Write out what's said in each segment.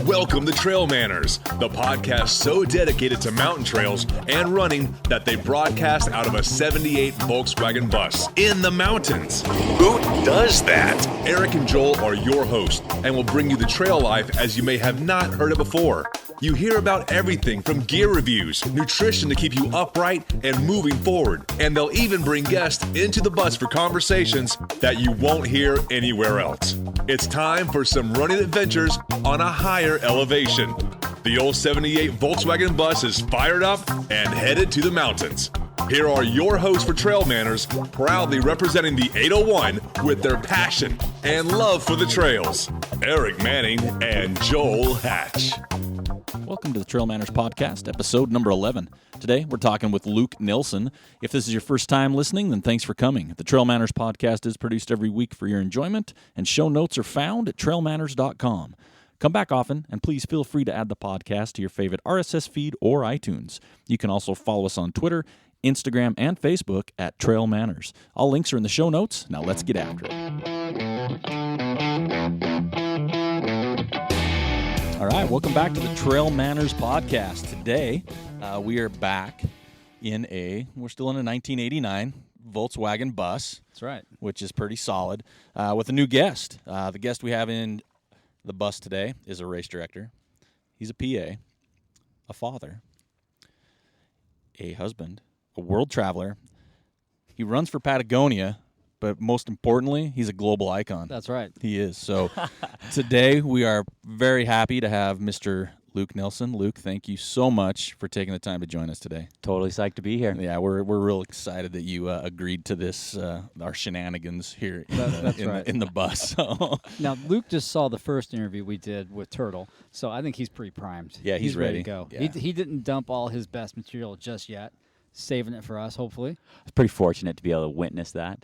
Welcome to TrailManners, the podcast so dedicated to mountain trails and running that they broadcast out of a 78 Volkswagen bus in the mountains. Who does that? Eric and Joel are your hosts and will bring you the trail life as you may have not heard it before. You hear about everything from gear reviews, nutrition to keep you upright and moving forward, and they'll even bring guests into the bus for conversations that you won't hear anywhere else. It's time for some running adventures on a higher elevation. The old 78 Volkswagen bus is fired up and headed to the mountains. Here are your hosts for TrailManners, proudly representing the 801 with their passion and love for the trails, Eric Manning and Joel Hatch. Welcome to the TrailManners podcast, episode number 11. Today, we're talking with Luke Nilsson. If this is your first time listening, then thanks for coming. The TrailManners podcast is produced every week for your enjoyment, and show notes are found at trailmanners.com. Come back often, and please feel free to add the podcast to your favorite RSS feed or iTunes. You can also follow us on Twitter, Instagram, and Facebook at TrailManners. All links are in the show notes. Now let's get after it. All right, welcome back to the TrailManners podcast. Today, we are back we're still in a 1989 Volkswagen bus. That's right. Which is pretty solid, with a new guest. The guest we have in the bus today is a race director. He's a PA, a father, a husband, a world traveler. He runs for Patagonia, but most importantly, he's a global icon. That's right. He is. So today we are very happy to have Mr. Luke Nilsson. Luke, thank you so much for taking the time to join us today. Totally psyched to be here. Yeah, we're real excited that you agreed to this, our shenanigans here in the bus. So. Now, Luke just saw the first interview we did with Turtle, so I think he's pretty primed. Yeah, he's ready ready to go. Yeah. He didn't dump all his best material just yet, saving it for us, hopefully. I was pretty fortunate to be able to witness that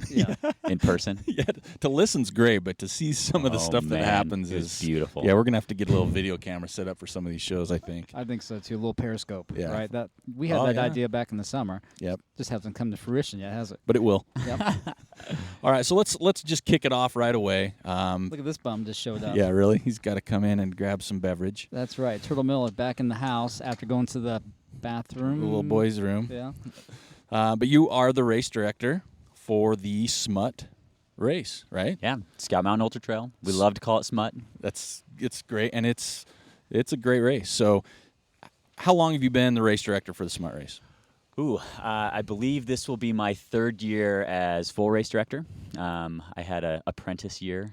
in person. Yeah, to listen's great, but to see some of the stuff that happens is beautiful. Yeah, we're going to have to get a little video camera set up for some of these shows, I think. I think so, too. A little Periscope, right? We had that idea back in the summer. Yep. Just hasn't come to fruition yet, has it? But it will. Yep. All right, so let's just kick it off right away. Look at this bum just showed up. Yeah, really? He's got to come in and grab some beverage. That's right. Turtle Miller back in the house after going to the bathroom. The little boy's room. Yeah. But you are the race director for the Smut race, right? Yeah, Scout Mountain Ultra Trail. We love to call it Smut. It's great, and it's a great race. So how long have you been the race director for the Smut race? I believe this will be my third year as full race director. I had an apprentice year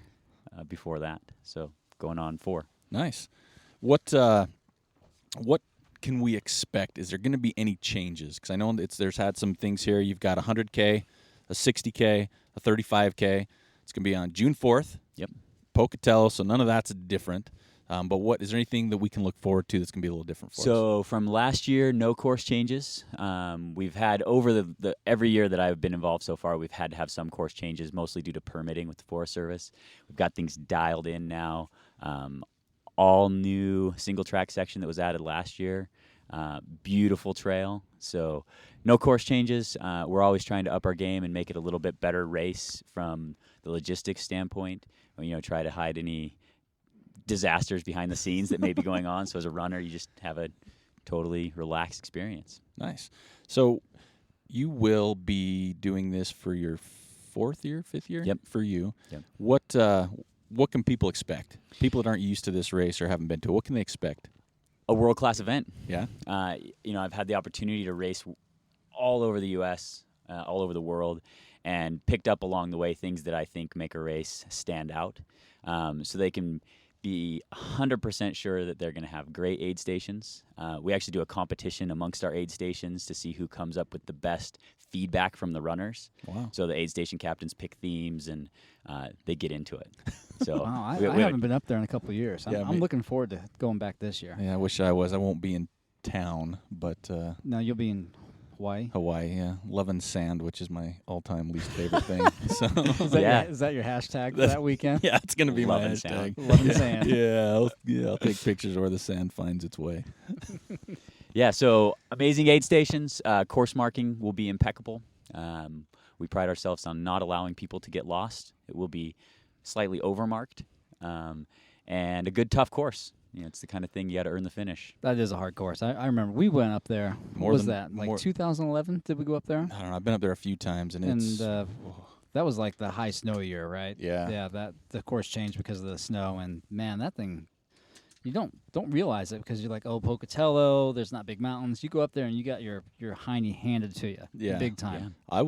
before that, so going on 4. Nice. What can we expect? Is there going to be any changes? Because I know there's had some things here. You've got a 100K, a 60K, a 35K. It's going to be on June 4th. Yep. Pocatello, so none of that's different. But is there anything that we can look forward to that's going to be a little different for us? So from last year, no course changes. We've had over the every year that I've been involved so far, we've had to have some course changes, mostly due to permitting with the Forest Service. We've got things dialed in now. All new single track section that was added last year. Beautiful trail. So no course changes. We're always trying to up our game and make it a little bit better race from the logistics standpoint. Try to hide any disasters behind the scenes that may be going on. So as a runner, you just have a totally relaxed experience. Nice. So you will be doing this for your 4th year, 5th year? Yep. For you. Yep. What can people expect? People that aren't used to this race or haven't been to it, what can they expect? A world-class event. Yeah. I've had the opportunity to race all over the U.S., all over the world, and picked up along the way things that I think make a race stand out. So they can be 100% sure that they're going to have great aid stations. We actually do a competition amongst our aid stations to see who comes up with the best feedback from the runners. Wow. So the aid station captains pick themes, and they get into it. So wow, I haven't been up there in a couple of years. I'm looking forward to going back this year. Yeah, I wish I was. I won't be in town, but... No, you'll be in Hawaii? Hawaii, yeah. Loving sand, which is my all-time least favorite thing. So is that your hashtag for that weekend? Yeah, it's going to be Loving my sand. hashtag. Loving sand. I'll take pictures where the sand finds its way. Yeah, so amazing aid stations. Course marking will be impeccable. We pride ourselves on not allowing people to get lost. It will be slightly overmarked, and a good tough course. It's the kind of thing you got to earn the finish. That is a hard course. I remember we went up there. What was that? Like 2011? Did we go up there? I don't know. I've been up there a few times, and it's that was like the high snow year, right? Yeah. Yeah. That the course changed because of the snow, and man, that thing. You don't realize it because you're like, oh, Pocatello, there's not big mountains. You go up there and you got your hiney handed to you, big time. Yeah.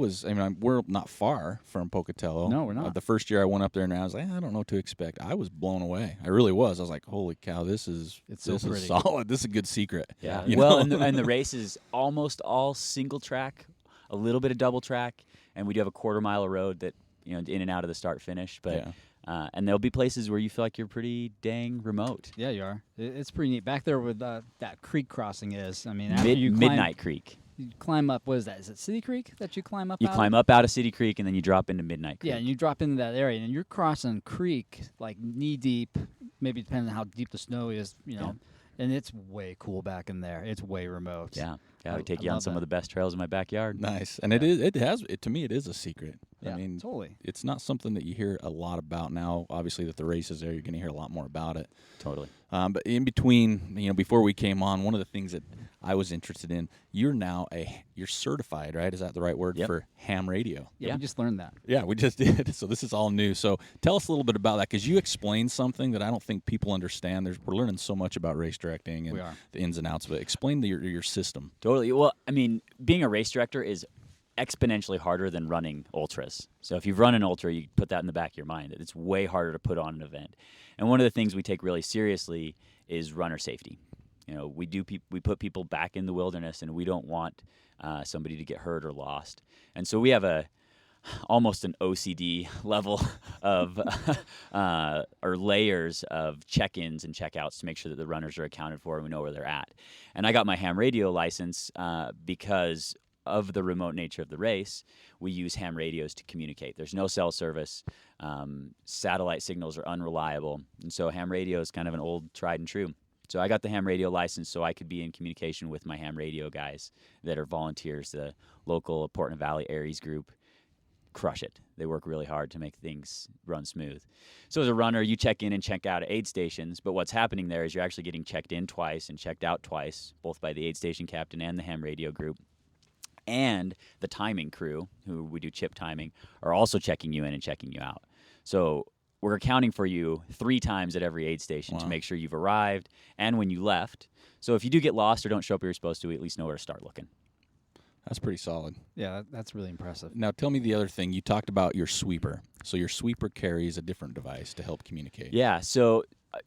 We're not far from Pocatello. No, we're not. The first year I went up there, and I was like, I don't know what to expect. I was blown away. I really was. I was like, holy cow, this is solid. This is a good secret. Yeah. Well, and the race is almost all single track, a little bit of double track, and we do have a quarter-mile of road that in and out of the start finish, but. Yeah. And there'll be places where you feel like you're pretty dang remote. Yeah, you are. It's pretty neat. Back there where that creek crossing is, I mean, after you climb, Midnight Creek. You climb up, what is that? Is it City Creek that you climb up You climb up out of City Creek, and then you drop into Midnight Creek. Yeah, and you drop into that area, and you're crossing creek, like knee-deep, maybe depending on how deep the snow is, and it's way cool back in there. It's way remote. Yeah. We take you on some of the best trails in my backyard. Nice. And to me, it is a secret. Yeah, I mean, totally. It's not something that you hear a lot about now. Obviously, that the race is there, you're going to hear a lot more about it. Totally. But in between, before we came on, one of the things that I was interested in, you're certified, right? Is that the right word for ham radio? Yeah, we just learned that. Yeah, we just did. So this is all new. So tell us a little bit about that, because you explained something that I don't think people understand. We're learning so much about race directing and the ins and outs of it. Explain your system. Totally. Well, I mean, being a race director is exponentially harder than running ultras. So if you've run an ultra, you put that in the back of your mind. It's way harder to put on an event. And one of the things we take really seriously is runner safety. We put people back in the wilderness, and we don't want somebody to get hurt or lost. And so we have almost an OCD level of or layers of check-ins and check-outs to make sure that the runners are accounted for and we know where they're at. And I got my ham radio license because of the remote nature of the race. We use ham radios to communicate. There's no cell service. Satellite signals are unreliable. And so ham radio is kind of an old tried and true. So I got the ham radio license so I could be in communication with my ham radio guys that are volunteers, the local Portland Valley Aries group. Crush it. They work really hard to make things run smooth. So as a runner, you check in and check out at aid stations, but what's happening there is you're actually getting checked in twice and checked out twice, both by the aid station captain and the ham radio group. And the timing crew, who we do chip timing, are also checking you in and checking you out. So we're accounting for you 3 times at every aid station to make sure you've arrived and when you left. So if you do get lost or don't show up where you're supposed to, we at least know where to start looking. That's pretty solid. Yeah, that's really impressive. Now tell me the other thing. You talked about your sweeper. So your sweeper carries a different device to help communicate. Yeah, so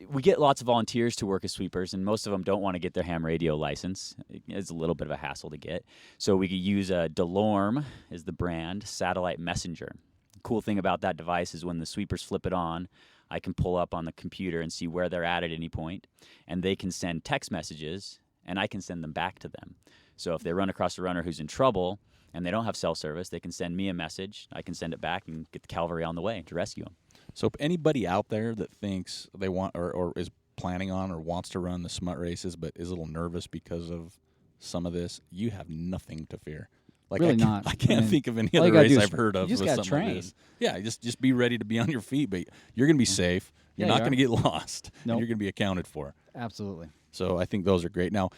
we get lots of volunteers to work as sweepers, and most of them don't want to get their ham radio license. It's a little bit of a hassle to get. So we could use a DeLorme is the brand, satellite messenger. The cool thing about that device is when the sweepers flip it on, I can pull up on the computer and see where they're at any point, and they can send text messages, and I can send them back to them. So if they run across a runner who's in trouble and they don't have cell service, they can send me a message. I can send it back and get the cavalry on the way to rescue them. So if anybody out there that thinks they want or is planning on or wants to run the smut races but is a little nervous because of some of this, you have nothing to fear. Like really not. I can't think of any all other you gotta race do is I've heard of you just with gotta something train. like this. Yeah, just be ready to be on your feet, but you're going to be safe. You're Yeah, not you going to get lost. Nope. And you're going to be accounted for. Absolutely. So I think those are great. Now,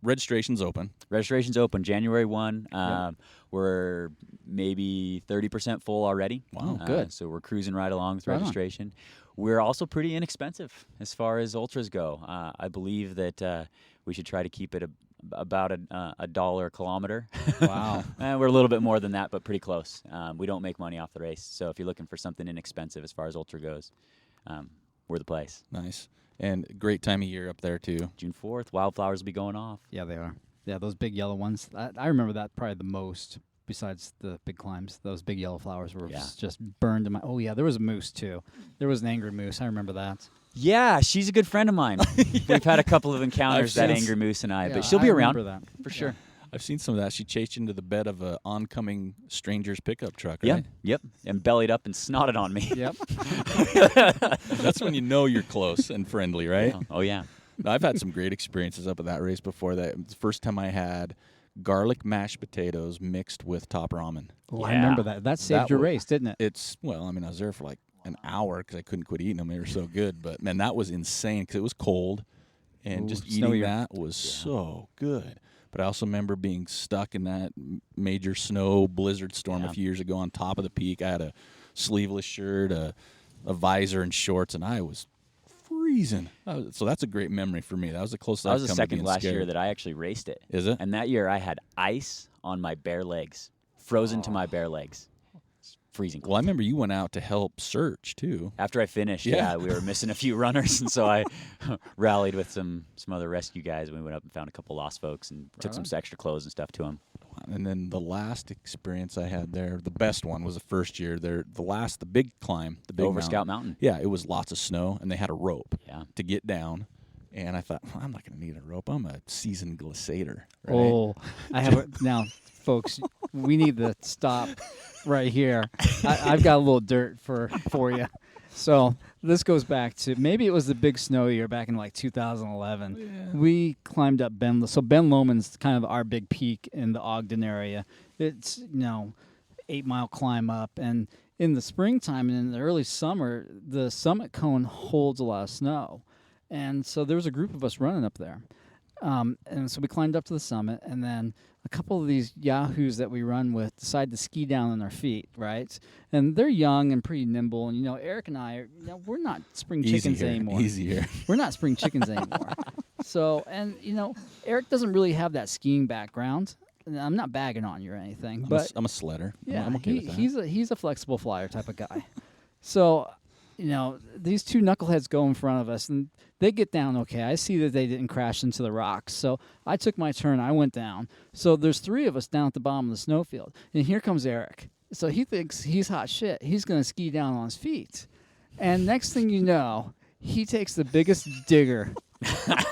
registration's open. Registration's open January 1. We're maybe 30% full already. Wow, good. So we're cruising right along with Right on. registration. We're also pretty inexpensive as far as ultras go. I believe that we should try to keep it about $1 a kilometer. Wow. We're a little bit more than that, but pretty close. We don't make money off the race. So if you're looking for something inexpensive as far as ultra goes, we're the place. Nice. And great time of year up there, too. June 4th, wildflowers will be going off. Yeah, they are. Yeah, those big yellow ones. I remember that probably the most. Besides the big climbs, those big yellow flowers were just burned in my. Oh yeah, there was a moose too. There was an angry moose. I remember that. Yeah, she's a good friend of mine. We've had a couple of encounters, that angry moose and I, Yeah, but she'll be around remember that. for sure. I've seen some of that. She chased into the bed of an oncoming stranger's pickup truck, Yeah, right? yep, and bellied up and snotted on me. Yep. That's when you know you're close and friendly, right? Oh yeah. No, I've had some great experiences up at that race before. That the first time I had garlic mashed potatoes mixed with top ramen. Oh, I Yeah. remember that. That saved That your wa- race, didn't it? I was there for like an hour because I couldn't quit eating them. They were so good. But, man, that was insane because it was cold. And just eating that was so good. But I also remember being stuck in that major snow blizzard storm a few years ago on top of the peak. I had a sleeveless shirt, a visor, and shorts, and I was freezing. So that's a great memory for me. That was the closest I've come to being scared. That was the second last year that I actually raced it. Is it? And that year I had ice on my bare legs, frozen to my bare legs. Freezing cold. Well, I remember you went out to help search, too. After I finished, we were missing a few runners, and so I rallied with some other rescue guys, and we went up and found a couple lost folks and took some extra clothes and stuff to them. And then the last experience I had there, the best one, was the first year. The big climb, the big Over mountain. Scout Mountain. Yeah, it was lots of snow, and they had a rope to get down. And I thought, well, I'm not going to need a rope. I'm a seasoned glissader. Right? Oh, I have now, folks. We need to stop right here. I've got a little dirt for you. So this goes back to maybe it was the big snow year back in like 2011. Yeah. We climbed up Ben. So Ben Lomond's kind of our big peak in the Ogden area. It's 8-mile climb up, and in the springtime and in the early summer, the summit cone holds a lot of snow. And so there was a group of us running up there. And so we climbed up to the summit, and then a couple of these yahoos that we run with decide to ski down on their feet, right? And they're young and pretty nimble. And, Eric and I, we're not spring chickens anymore. Easier. We're not spring chickens anymore. So, and, Eric doesn't really have that skiing background. I'm not bagging on you or anything. I'm a sledder. Yeah, I'm okay with that. He's a flexible flyer type of guy. So, these two knuckleheads go in front of us, and they get down okay. I see that they didn't crash into the rocks. So I took my turn. I went down. So there's 3 of us down at the bottom of the snowfield. And here comes Eric. So he thinks he's hot shit. He's going to ski down on his feet. And next thing you know, he takes the biggest digger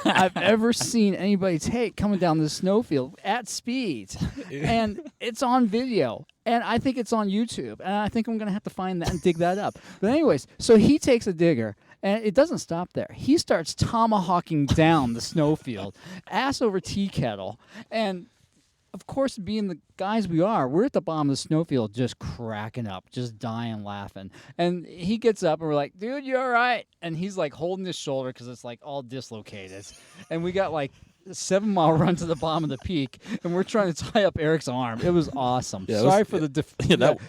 I've ever seen anybody take coming down the snowfield at speed. And it's on video. And I think it's on YouTube. And I think I'm going to have to find that and dig that up. But anyways, so he takes a digger. And it doesn't stop there. He starts tomahawking down the snowfield, ass over tea kettle. And, of course, being the guys we are, we're at the bottom of the snowfield just cracking up, just dying laughing. And he gets up, and we're like, dude, you all right? And he's, like, holding his shoulder because it's, like, all dislocated. And we got, like, a 7-mile run to the bottom of the peak, and we're trying to tie up Eric's arm. It was awesome. Yeah, Sorry for the...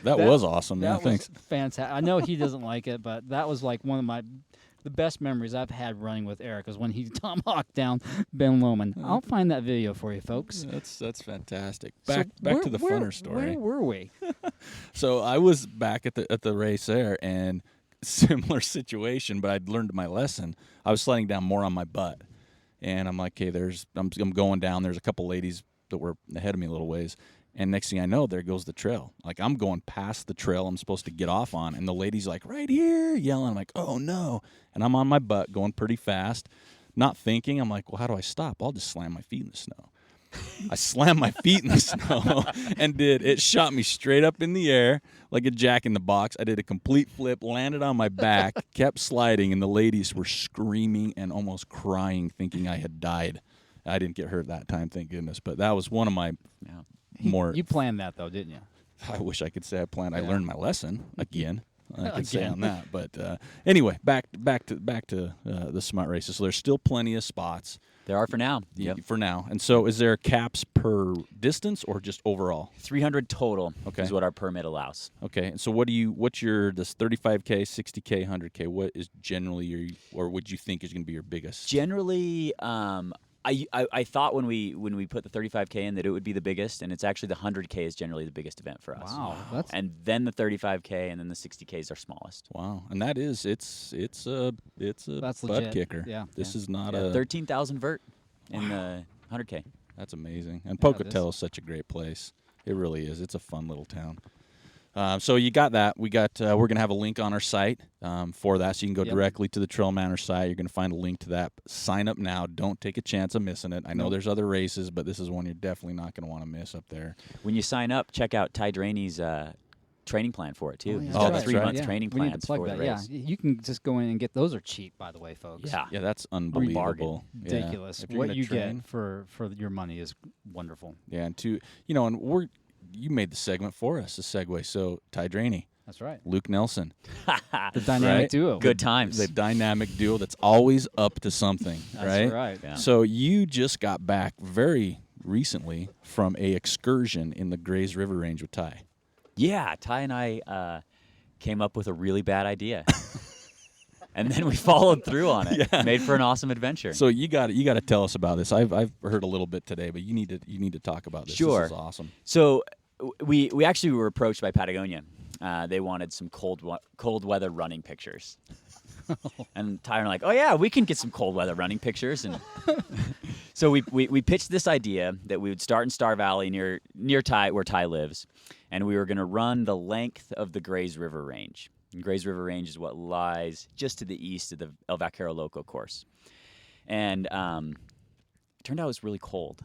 that was awesome. That thanks. was fantastic. I know he doesn't like it, but that was, like, one of the best memories I've had running with Eric was when he tomahawked down Ben Lomond. I'll find that video for you, folks. That's fantastic. Back to the funner story. Where were we? So I was back at the race there, and similar situation, but I'd learned my lesson. I was sliding down more on my butt, and I'm like, okay, I'm going down. There's a couple ladies that were ahead of me a little ways. And next thing I know, there goes the trail. Like, I'm going past the trail I'm supposed to get off on, and the lady's like, right here, yelling. I'm like, oh, no. And I'm on my butt going pretty fast, not thinking. I'm like, well, how do I stop? I'll just slam my feet in the snow. I slammed my feet in the snow and it shot me straight up in the air like a jack in the box. I did a complete flip, landed on my back, kept sliding, and the ladies were screaming and almost crying, thinking I had died. I didn't get hurt that time, thank goodness. But that was one of my... more. You planned that, though, didn't you? I wish I could say I planned. I learned my lesson again. I could say on that. But anyway, back to the smut races. So there's still plenty of spots. There are for now. Yep. For now. And so is there caps per distance or just overall? 300 total is what our permit allows. Okay. And so what's your this 35K, 60K, 100K? What is generally or would you think is going to be your biggest? Generally, I thought when we put the 35K in that it would be the biggest, and it's actually the 100K is generally the biggest event for us. Wow. And then the 35K, and then the 60K is our smallest. Wow. And that is it's a That's butt legit. kicker. Yeah. This is not 13,000 vert in the 100K. That's amazing. And Pocatello is such a great place. It really is. It's a fun little town. So you got that. We're going to have a link on our site for that, so you can go directly to the TrailManners site. You're going to find a link to that. Sign up now. Don't take a chance of missing it. I know there's other races, but this is one you're definitely not going to want to miss up there. When you sign up, check out Ty Draney's training plan for it, too. Oh, yeah. He's got that's 3-month right. training We need to plans plug for that. the race. Yeah, you can just go in and get those. Are cheap, by the way, folks. Yeah. That's unbelievable. Ridiculous. If you're What gonna you train, get for your money is wonderful. Yeah, and you made the segment for us, the segue. So Ty Draney, That's right. Luke Nelson. The dynamic Right? duo. Good times. The dynamic duo that's always up to something, That's right. Yeah. So you just got back very recently from a excursion in the Grays River Range with Ty. Yeah, Ty and I came up with a really bad idea. And then we followed through on it. Yeah. Made for an awesome adventure. So you got to tell us about this. I've heard a little bit today, but you need to talk about this. Sure. This is awesome. So we actually were approached by Patagonia. They wanted some cold weather running pictures. And Ty and I are like, oh yeah, we can get some cold weather running pictures. And so we pitched this idea that we would start in Star Valley near Ty, where Ty lives, and we were going to run the length of the Grays River Range. And Grays River Range is what lies just to the east of the El Vaquero Loco course. And it turned out it was really cold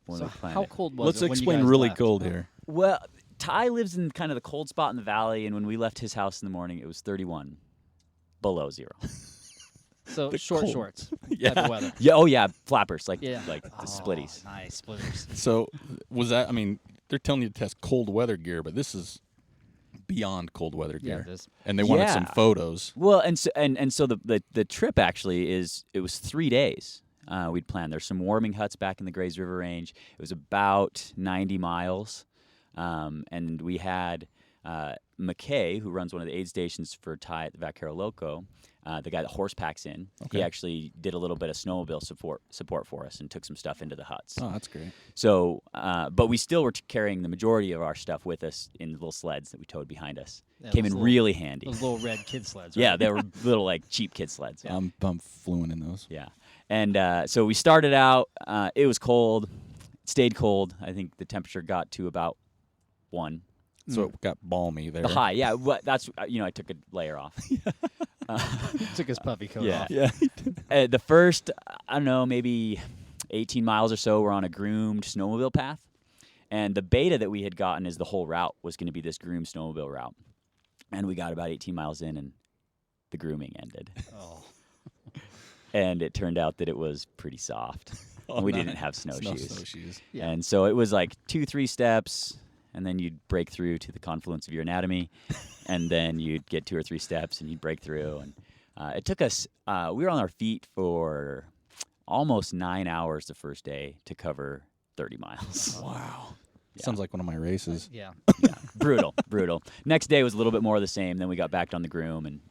when So we planned how it. cold was Let's it when you explain guys really left? cold here. Well, Ty lives in kind of the cold spot in the valley, and when we left his house in the morning, it was 31 below zero. So The short cold. shorts Yeah. type of weather. Yeah, oh yeah, flappers, like Yeah. the splitties. Nice splitters. So was that? I mean, they're telling you to test cold weather gear, but this is beyond cold weather Yeah, gear. it is. And they wanted some Yeah. photos. Well, and so the trip actually it was 3 days. We'd planned. There's some warming huts back in the Grays River Range. It was about 90 miles, and we had McKay, who runs one of the aid stations for Ty at the Vaquero Loco, the guy that horse packs in. Okay. He actually did a little bit of snowmobile support for us and took some stuff into the huts. Oh, that's great. So, but we still were carrying the majority of our stuff with us in little sleds that we towed behind us. Yeah, Came those in little- really handy. Those little red kid sleds. Right? Yeah, they were little like cheap kid sleds. Yeah. I'm fluent in those. Yeah. And so we started out. It was cold. It stayed cold. I think the temperature got to about 1. So it got balmy there. The high, yeah. That's I took a layer off. Took his puffy coat Yeah. off. Yeah. The first, I don't know, maybe 18 miles or so, we're on a groomed snowmobile path. And the beta that we had gotten is the whole route was going to be this groomed snowmobile route. And we got about 18 miles in, and the grooming ended. Oh. And it turned out that it was pretty soft. Oh, We nice. didn't have snowshoes. Snowshoes. Yeah. And so it was like 2-3 steps, and then you'd break through to the confluence of your anatomy, and then you'd get 2 or 3 steps, and you'd break through. And it took us, we were on our feet for almost 9 hours the first day to cover 30 miles. Wow. Yeah. Sounds like one of my races. Yeah. Yeah, brutal. Next day was a little bit more of the same. Then we got back on the groom and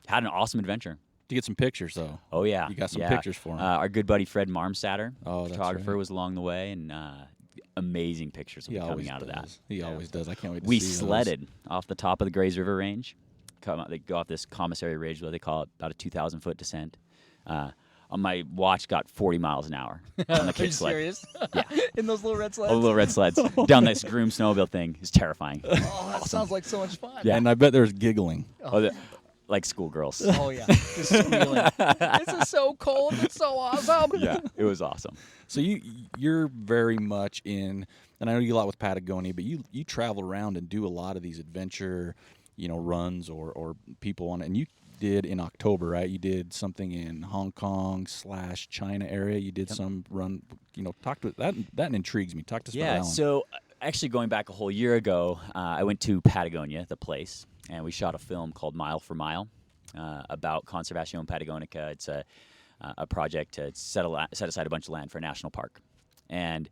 had an awesome adventure. To get some pictures, though. Oh, yeah. You got some yeah. pictures for him. Our good buddy Fred Marmsatter, Oh, that's photographer, right. was along the way, and amazing pictures will He be always coming out of that. does. He always does. I can't wait to We see those. sledded off the top of the Grays River Range. They go off this commissary ridge, what they call it, about a 2,000-foot descent. On my watch, got 40 miles an hour on the Are you kick sled. serious? Yeah. In those little red sleds? Oh, little red sleds down this groom snowmobile thing is terrifying. Oh, that sounds like so much fun. Yeah. And I bet there's giggling. Like schoolgirls. Oh, yeah. Just squealing. This is so cold. It's so awesome. Yeah, it was awesome. So you're very much in, and I know you do a lot with Patagonia, but you travel around and do a lot of these adventure, runs or people on it. And you did in October, right? You did something in Hong Kong / China area. You did some run. Talk to that intrigues me. Talk to us about that one. So actually going back a whole year ago, I went to Patagonia, the place, and we shot a film called Mile for Mile about Conservación Patagónica. It's a project to set aside a bunch of land for a national park. And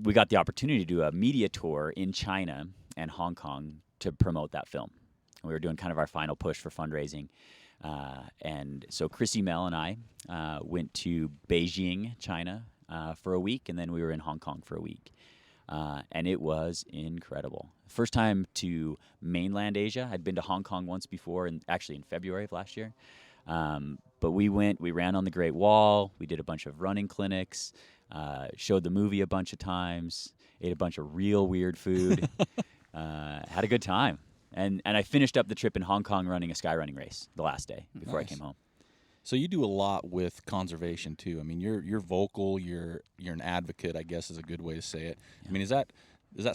we got the opportunity to do a media tour in China and Hong Kong to promote that film. And we were doing kind of our final push for fundraising. And so Chrissy Mel and I went to Beijing, China for a week, and then we were in Hong Kong for a week. And it was incredible. First time to mainland Asia. I'd been to Hong Kong once before, and actually in February of last year. But we ran on the Great Wall. We did a bunch of running clinics, showed the movie a bunch of times, ate a bunch of real weird food, had a good time. And I finished up the trip in Hong Kong running a skyrunning race the last day before Nice. I came home. So you do a lot with conservation too. I mean, you're vocal. You're an advocate, I guess, is a good way to say it. I mean, is that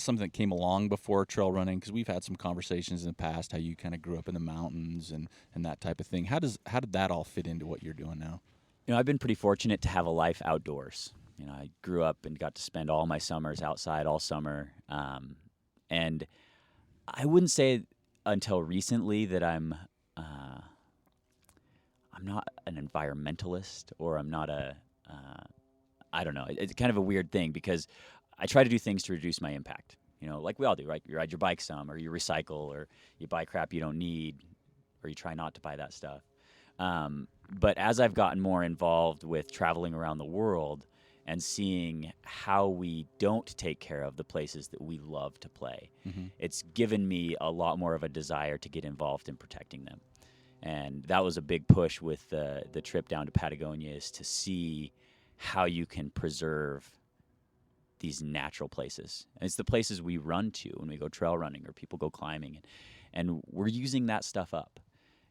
something that came along before trail running? Because we've had some conversations in the past how you kind of grew up in the mountains and that type of thing. How did that all fit into what you're doing now? I've been pretty fortunate to have a life outdoors. I grew up and got to spend all my summers outside all summer. And I wouldn't say until recently that I'm not an environmentalist, or I'm not I don't know. It's kind of a weird thing because I try to do things to reduce my impact. Like we all do, right? You ride your bike some, or you recycle, or you buy crap you don't need, or you try not to buy that stuff. But as I've gotten more involved with traveling around the world and seeing how we don't take care of the places that we love to play, it's given me a lot more of a desire to get involved in protecting them. And that was a big push with the trip down to Patagonia, is to see how you can preserve these natural places. And it's the places we run to when we go trail running or people go climbing. And we're using that stuff up.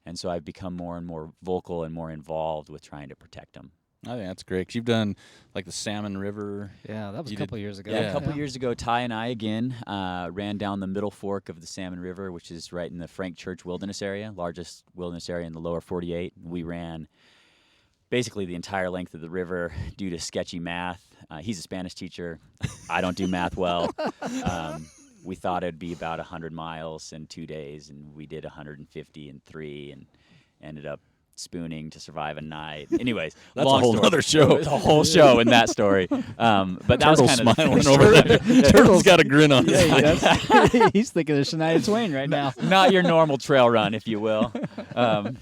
And so I've become more and more vocal and more involved with trying to protect them. I think that's great, because you've done like the Salmon River. Yeah, that was a couple years ago. Yeah, a couple years ago, Ty and I again ran down the middle fork of the Salmon River, which is right in the Frank Church Wilderness Area, largest wilderness area in the lower 48. We ran basically the entire length of the river due to sketchy math. He's a Spanish teacher. I don't do math well. We thought it'd be about 100 miles in 2 days, and we did 150 in 3, and ended up spooning to survive a night. Anyways, that's long a whole story. other show. It's a whole show in that story. But that Turtle's was kind of smiling over there. Turtle's got a grin on his face. Yeah, he's thinking of Shania Twain right now. Not your normal trail run, if you will. So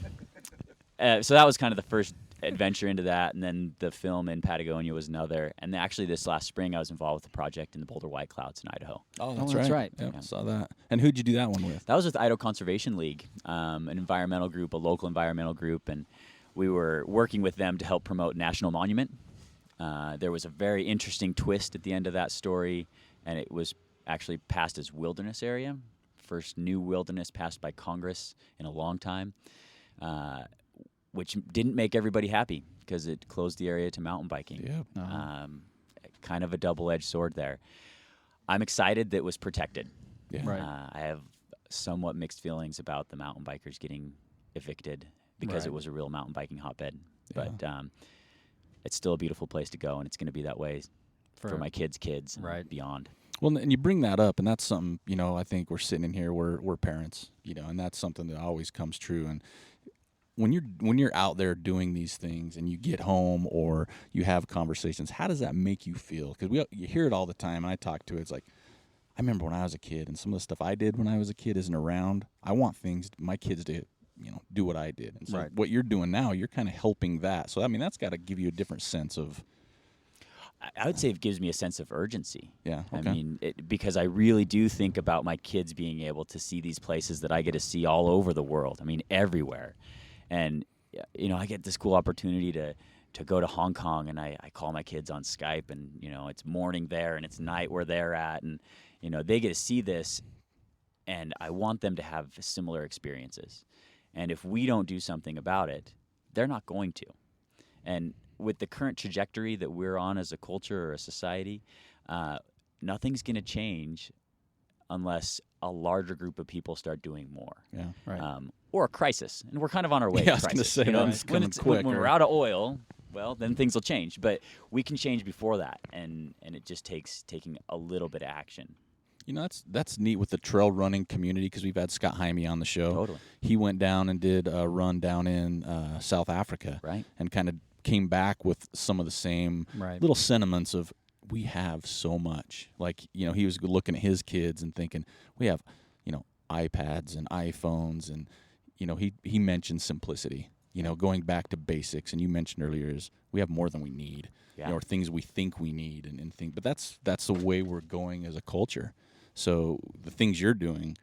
that was kind of the first adventure into that, and then the film in Patagonia was another. And actually, this last spring, I was involved with a project in the Boulder White Clouds in Idaho. Oh, that's right. Yep, I saw that. And who'd you do that one with? That was with Idaho Conservation League, an environmental group, a local environmental group, and we were working with them to help promote National Monument. There was a very interesting twist at the end of that story, and it was actually passed as wilderness area, first new wilderness passed by Congress in a long time, which didn't make everybody happy because it closed the area to mountain biking. Yeah. Kind of a double-edged sword there. I'm excited that it was protected. Yeah. Right. I have somewhat mixed feelings about the mountain bikers getting evicted because it was a real mountain biking hotbed. Yeah. But it's still a beautiful place to go, and it's going to be that way for my kids' kids and beyond. Well, and you bring that up, and that's something, I think we're sitting in here, we're parents, and that's something that always comes true. And when you're out there doing these things and you get home or you have conversations, how does that make you feel? Because you hear it all the time, and I talk to it. It's like, I remember when I was a kid, and some of the stuff I did when I was a kid isn't around. I want my kids to, do what I did. And so what you're doing now, you're kind of helping that. So, that's got to give you a different sense of. I would say it gives me a sense of urgency. Yeah. Okay. Because I really do think about my kids being able to see these places that I get to see all over the world. Everywhere. And, I get this cool opportunity to go to Hong Kong, and I call my kids on Skype, and, it's morning there and it's night where they're at, and, they get to see this, and I want them to have similar experiences. And if we don't do something about it, they're not going to. And with the current trajectory that we're on as a culture or a society, nothing's going to change unless a larger group of people start doing more. Yeah. Right. Or a crisis. And we're kind of on our way Yeah, to I was crisis. going to say, When we're out of oil, well, then things will change. But we can change before that, and it just takes taking a little bit of action. That's neat with the trail running community, because we've had Scott Jaime on the show. Totally. He went down and did a run down in South Africa. Right. And kind of came back with some of the same little sentiments of, we have so much. Like, he was looking at his kids and thinking, we have, iPads and iPhones, and, he mentioned simplicity, going back to basics. And you mentioned earlier is we have more than we need, or things we think we need and think, but that's the way we're going as a culture. So the things you're doing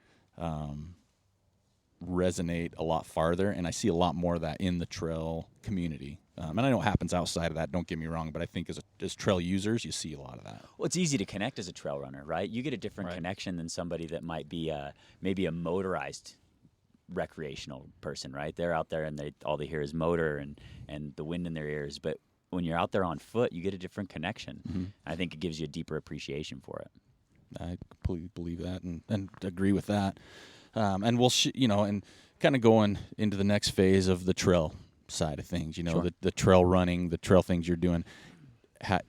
resonate a lot farther, and I see a lot more of that in the trail community. And I know it happens outside of that, don't get me wrong, but I think as trail users, you see a lot of that. Well, it's easy to connect as a trail runner, right? You get a different connection than somebody that might be maybe a motorized recreational person, right? They're out there and all they hear is motor and the wind in their ears. But when you're out there on foot, you get a different connection. Mm-hmm. I think it gives you a deeper appreciation for it. I completely believe that and agree with that. And we'll, and kind of going into the next phase of the trail side of things, Sure. the trail running, the trail things you're doing.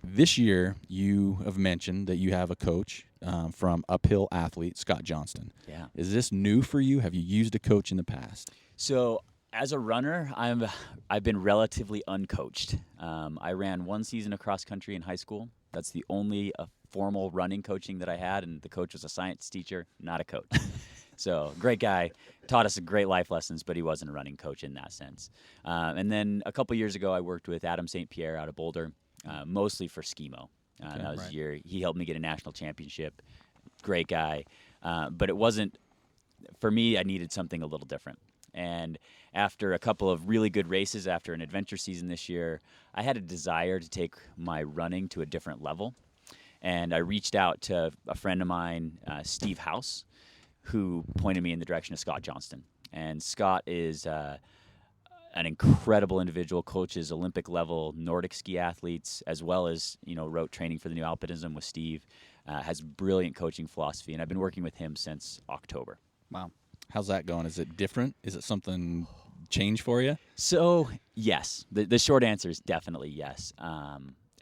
This year, you have mentioned that you have a coach from uphill athlete Scott Johnston. Yeah. Is this new for you? Have you used a coach in the past? So as a runner, I've been relatively uncoached. I ran one season of cross country in high school. That's the only formal running coaching that I had, and the coach was a science teacher, not a coach. So great guy, taught us great life lessons, but he wasn't a running coach in that sense. And then a couple years ago, I worked with Adam St. Pierre out of Boulder, mostly for skimo. That was the year he helped me get a national championship. Great guy, but it wasn't for me. I needed something a little different. And after a couple of really good races, after an adventure season this year, I had a desire to take my running to a different level. And I reached out to a friend of mine, Steve House, who pointed me in the direction of Scott Johnston. And Scott is an incredible individual, coaches Olympic-level Nordic ski athletes, as well as, wrote Training for the New Alpinism with Steve, has brilliant coaching philosophy, and I've been working with him since October. Wow. How's that going? Is it different? Is it something change for you? So, yes. The short answer is definitely yes.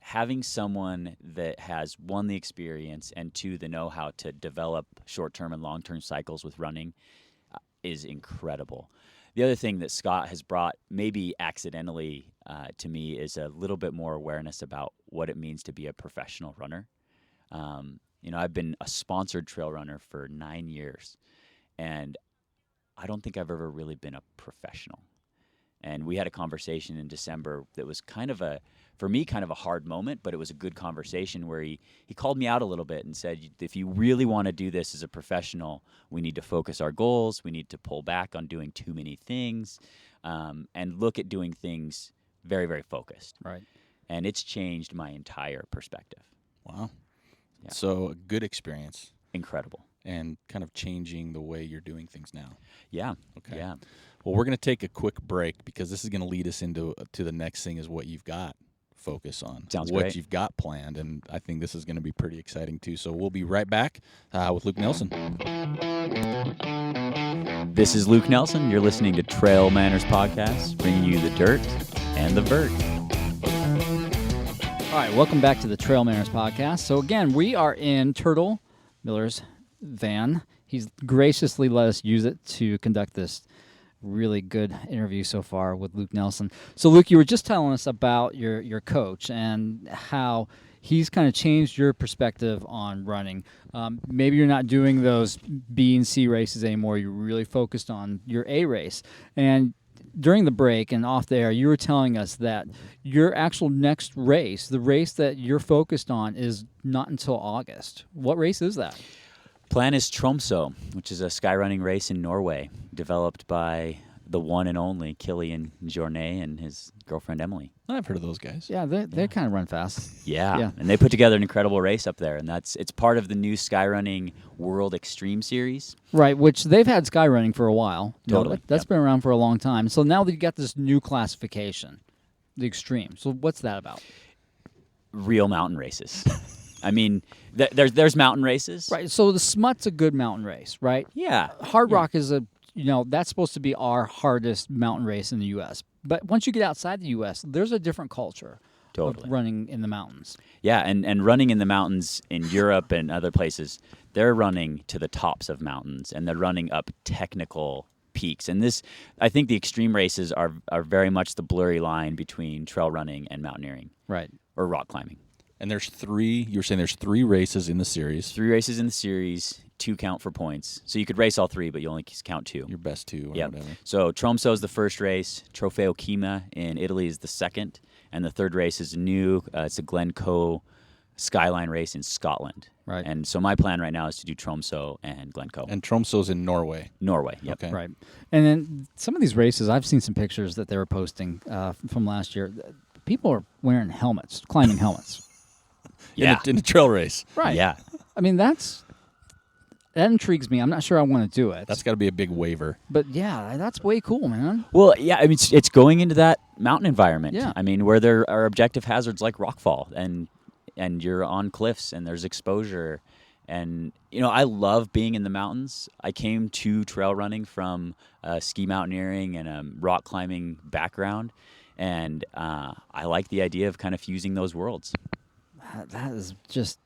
Having someone that has, one, the experience, and two, the know-how to develop short-term and long-term cycles with running is incredible. The other thing that Scott has brought, maybe accidentally to me, is a little bit more awareness about what it means to be a professional runner. I've been a sponsored trail runner for 9 years, and I don't think I've ever really been a professional. And we had a conversation in December that was for me, kind of a hard moment, but it was a good conversation where he called me out a little bit and said, if you really want to do this as a professional, we need to focus our goals. We need to pull back on doing too many things and look at doing things very, very focused. Right. And it's changed my entire perspective. Wow. Yeah. So a good experience. Incredible. And kind of changing the way you're doing things now. Yeah. Okay. Yeah. Well, we're going to take a quick break because this is going to lead us into the next thing is what you've got focus on. Sounds what great. you've got planned, and I think this is going to be pretty exciting too. So we'll be right back with Luke Nelson. This is Luke Nelson. You're listening to TrailManners Podcast, bringing you the dirt and the vert. All right, welcome back to the TrailManners Podcast. So again, we are in Turtle Miller's van. He's graciously let us use it to conduct this really good interview so far with Luke Nelson. So Luke, you were just telling us about your coach and how he's kind of changed your perspective on running. Maybe you're not doing those B and C races anymore. You're really focused on your A race. And during the break and off the air, you were telling us that your actual next race, the race that you're focused on, is not until August. What race is that? Plan is Tromsø, which is a skyrunning race in Norway, developed by the one and only Kilian Jornet and his girlfriend Emily. I've heard of those guys. Yeah, they kind of run fast. Yeah, and they put together an incredible race up there, and it's part of the new Skyrunning World Extreme Series. Right, which they've had skyrunning for a while. Totally. That's been around for a long time. So now that you got this new classification, the Extreme. So what's that about? Real mountain races. I mean, there's mountain races. Right, so the Smut's a good mountain race, right? Yeah. Hard Rock is that's supposed to be our hardest mountain race in the U.S. But once you get outside the U.S., there's a different culture Totally. of running in the mountains. Yeah, and running in the mountains in Europe and other places, they're running to the tops of mountains, and they're running up technical peaks. And I think the extreme races are very much the blurry line between trail running and mountaineering. Right. Or rock climbing. And you were saying there's 3 races in the series. 3 races in the series, 2 count for points. So you could race all 3, but you only count 2. Your best 2 or Yep. whatever. So Tromsø is the first race. Trofeo Kima in Italy is the second. And the third race is new. It's a Glencoe Skyline race in Scotland. Right. And so my plan right now is to do Tromsø and Glencoe. And Tromsø's in Norway. Norway, yep. Okay. Right. And then some of these races, I've seen some pictures that they were posting from last year. People are wearing helmets, climbing helmets. Yeah. In a trail race. Right. Yeah. I mean, that intrigues me. I'm not sure I want to do it. That's got to be a big waiver. But yeah, that's way cool, man. Well, yeah, I mean, it's going into that mountain environment. Yeah. I mean, where there are objective hazards like rockfall and you're on cliffs and there's exposure. And, I love being in the mountains. I came to trail running from ski mountaineering and a rock climbing background. And I like the idea of kind of fusing those worlds. That is just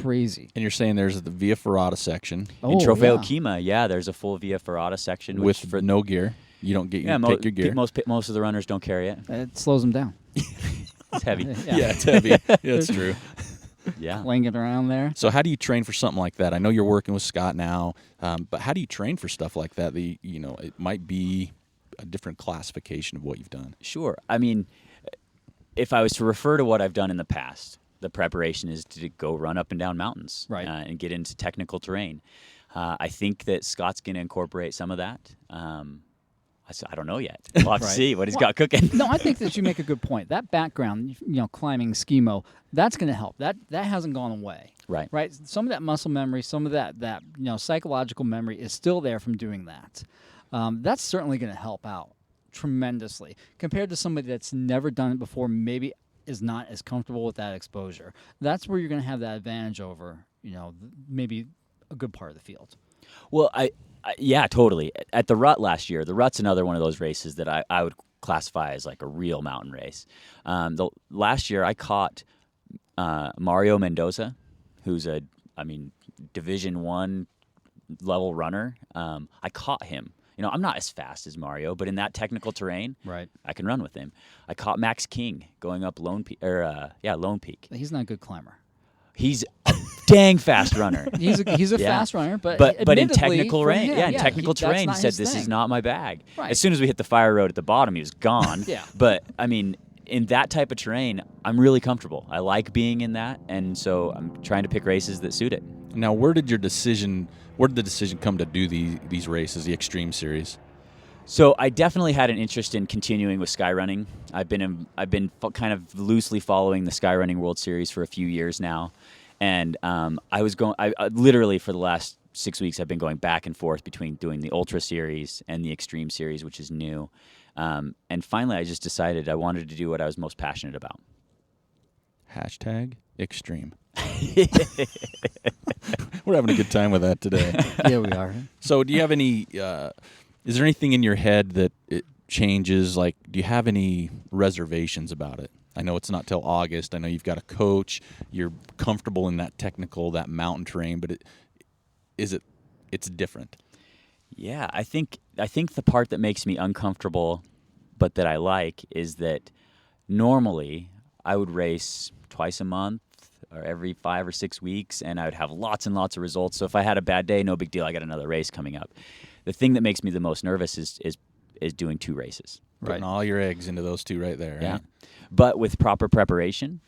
crazy. And you're saying there's the Via Ferrata section In Trofeo Kima, there's a full Via Ferrata section with no gear. You don't get take your gear. Most of the runners don't carry it. It slows them down. It's heavy. Yeah, it's heavy. Yeah, it's true. Yeah. Slinging around there. So how do you train for something like that? I know you're working with Scott now, but how do you train for stuff like that? It might be a different classification of what you've done. Sure. I mean, if I was to refer to what I've done in the past, the preparation is to go run up and down mountains, right, and get into technical terrain. I think that Scott's going to incorporate some of that. I don't know yet. We'll have to see what he's got cooking. No, I think that you make a good point. That background, climbing skimo, that's going to help. That hasn't gone away. Right. Right. Some of that muscle memory, some of that psychological memory is still there from doing that. That's certainly going to help out tremendously compared to somebody that's never done it before. Maybe is not as comfortable with that exposure. That's where you're going to have that advantage over, maybe a good part of the field. Well, yeah, totally. At the Rut last year, the Rut's another one of those races that I would classify as like a real mountain race. Last year, I caught Mario Mendoza, who's Division I level runner. I caught him. I'm not as fast as Mario, but in that technical terrain, right, I can run with him. I caught Max King going up Lone Peak. Lone Peak. He's not a good climber. He's a dang fast runner. He's a fast runner, but in technical terrain, in technical terrain, he said, "This is not my bag." Right. As soon as we hit the fire road at the bottom, he was gone. Yeah. But in that type of terrain, I'm really comfortable. I like being in that, and so I'm trying to pick races that suit it. Now, where did the decision come to do these races, the Extreme Series? So I definitely had an interest in continuing with skyrunning. I've been kind of loosely following the Skyrunning World Series for a few years now, and I literally for the last 6 weeks I've been going back and forth between doing the Ultra Series and the Extreme Series, which is new. And finally, I just decided I wanted to do what I was most passionate about. #Extreme. We're having a good time with that today. Yeah, we are. So, do you have any? Is there anything in your head that it changes? Like, do you have any reservations about it? I know it's not till August. I know you've got a coach. You're comfortable in that mountain terrain, but it's different. Yeah, I think the part that makes me uncomfortable, but that I like, is that normally I would race twice a month or every 5 or 6 weeks, and I would have lots and lots of results. So if I had a bad day, no big deal. I got another race coming up. The thing that makes me the most nervous is doing 2 races. Putting all your eggs into those 2 right there. Right? Yeah, but with proper preparation,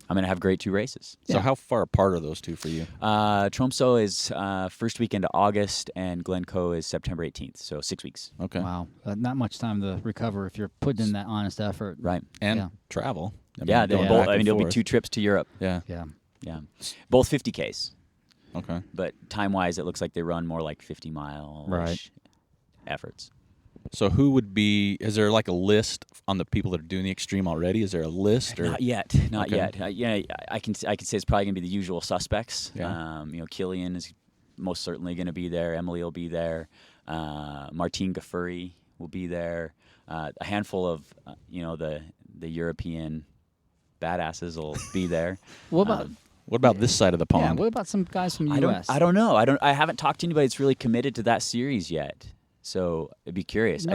I'm going to have great 2 races. So how far apart are those 2 for you? Tromsø is first weekend of August, and Glencoe is September 18th, so 6 weeks. Okay. Wow. Not much time to recover if you're putting in that honest effort. Right. And travel. There'll be 2 trips to Europe. Yeah. Yeah. Both 50Ks. Okay. But time-wise, it looks like they run more like 50-mile efforts. So is there like a list on the people that are doing the Extreme already? Is there a list? Or? Not yet. I can say it's probably going to be the usual suspects. Yeah. Killian is most certainly going to be there. Emily will be there. Martine Gaffuri will be there. A handful of, the European badasses will be there. What about this side of the pond? Yeah, what about some guys from the U.S.? I don't know. I haven't talked to anybody that's really committed to that series yet. So I'd be curious.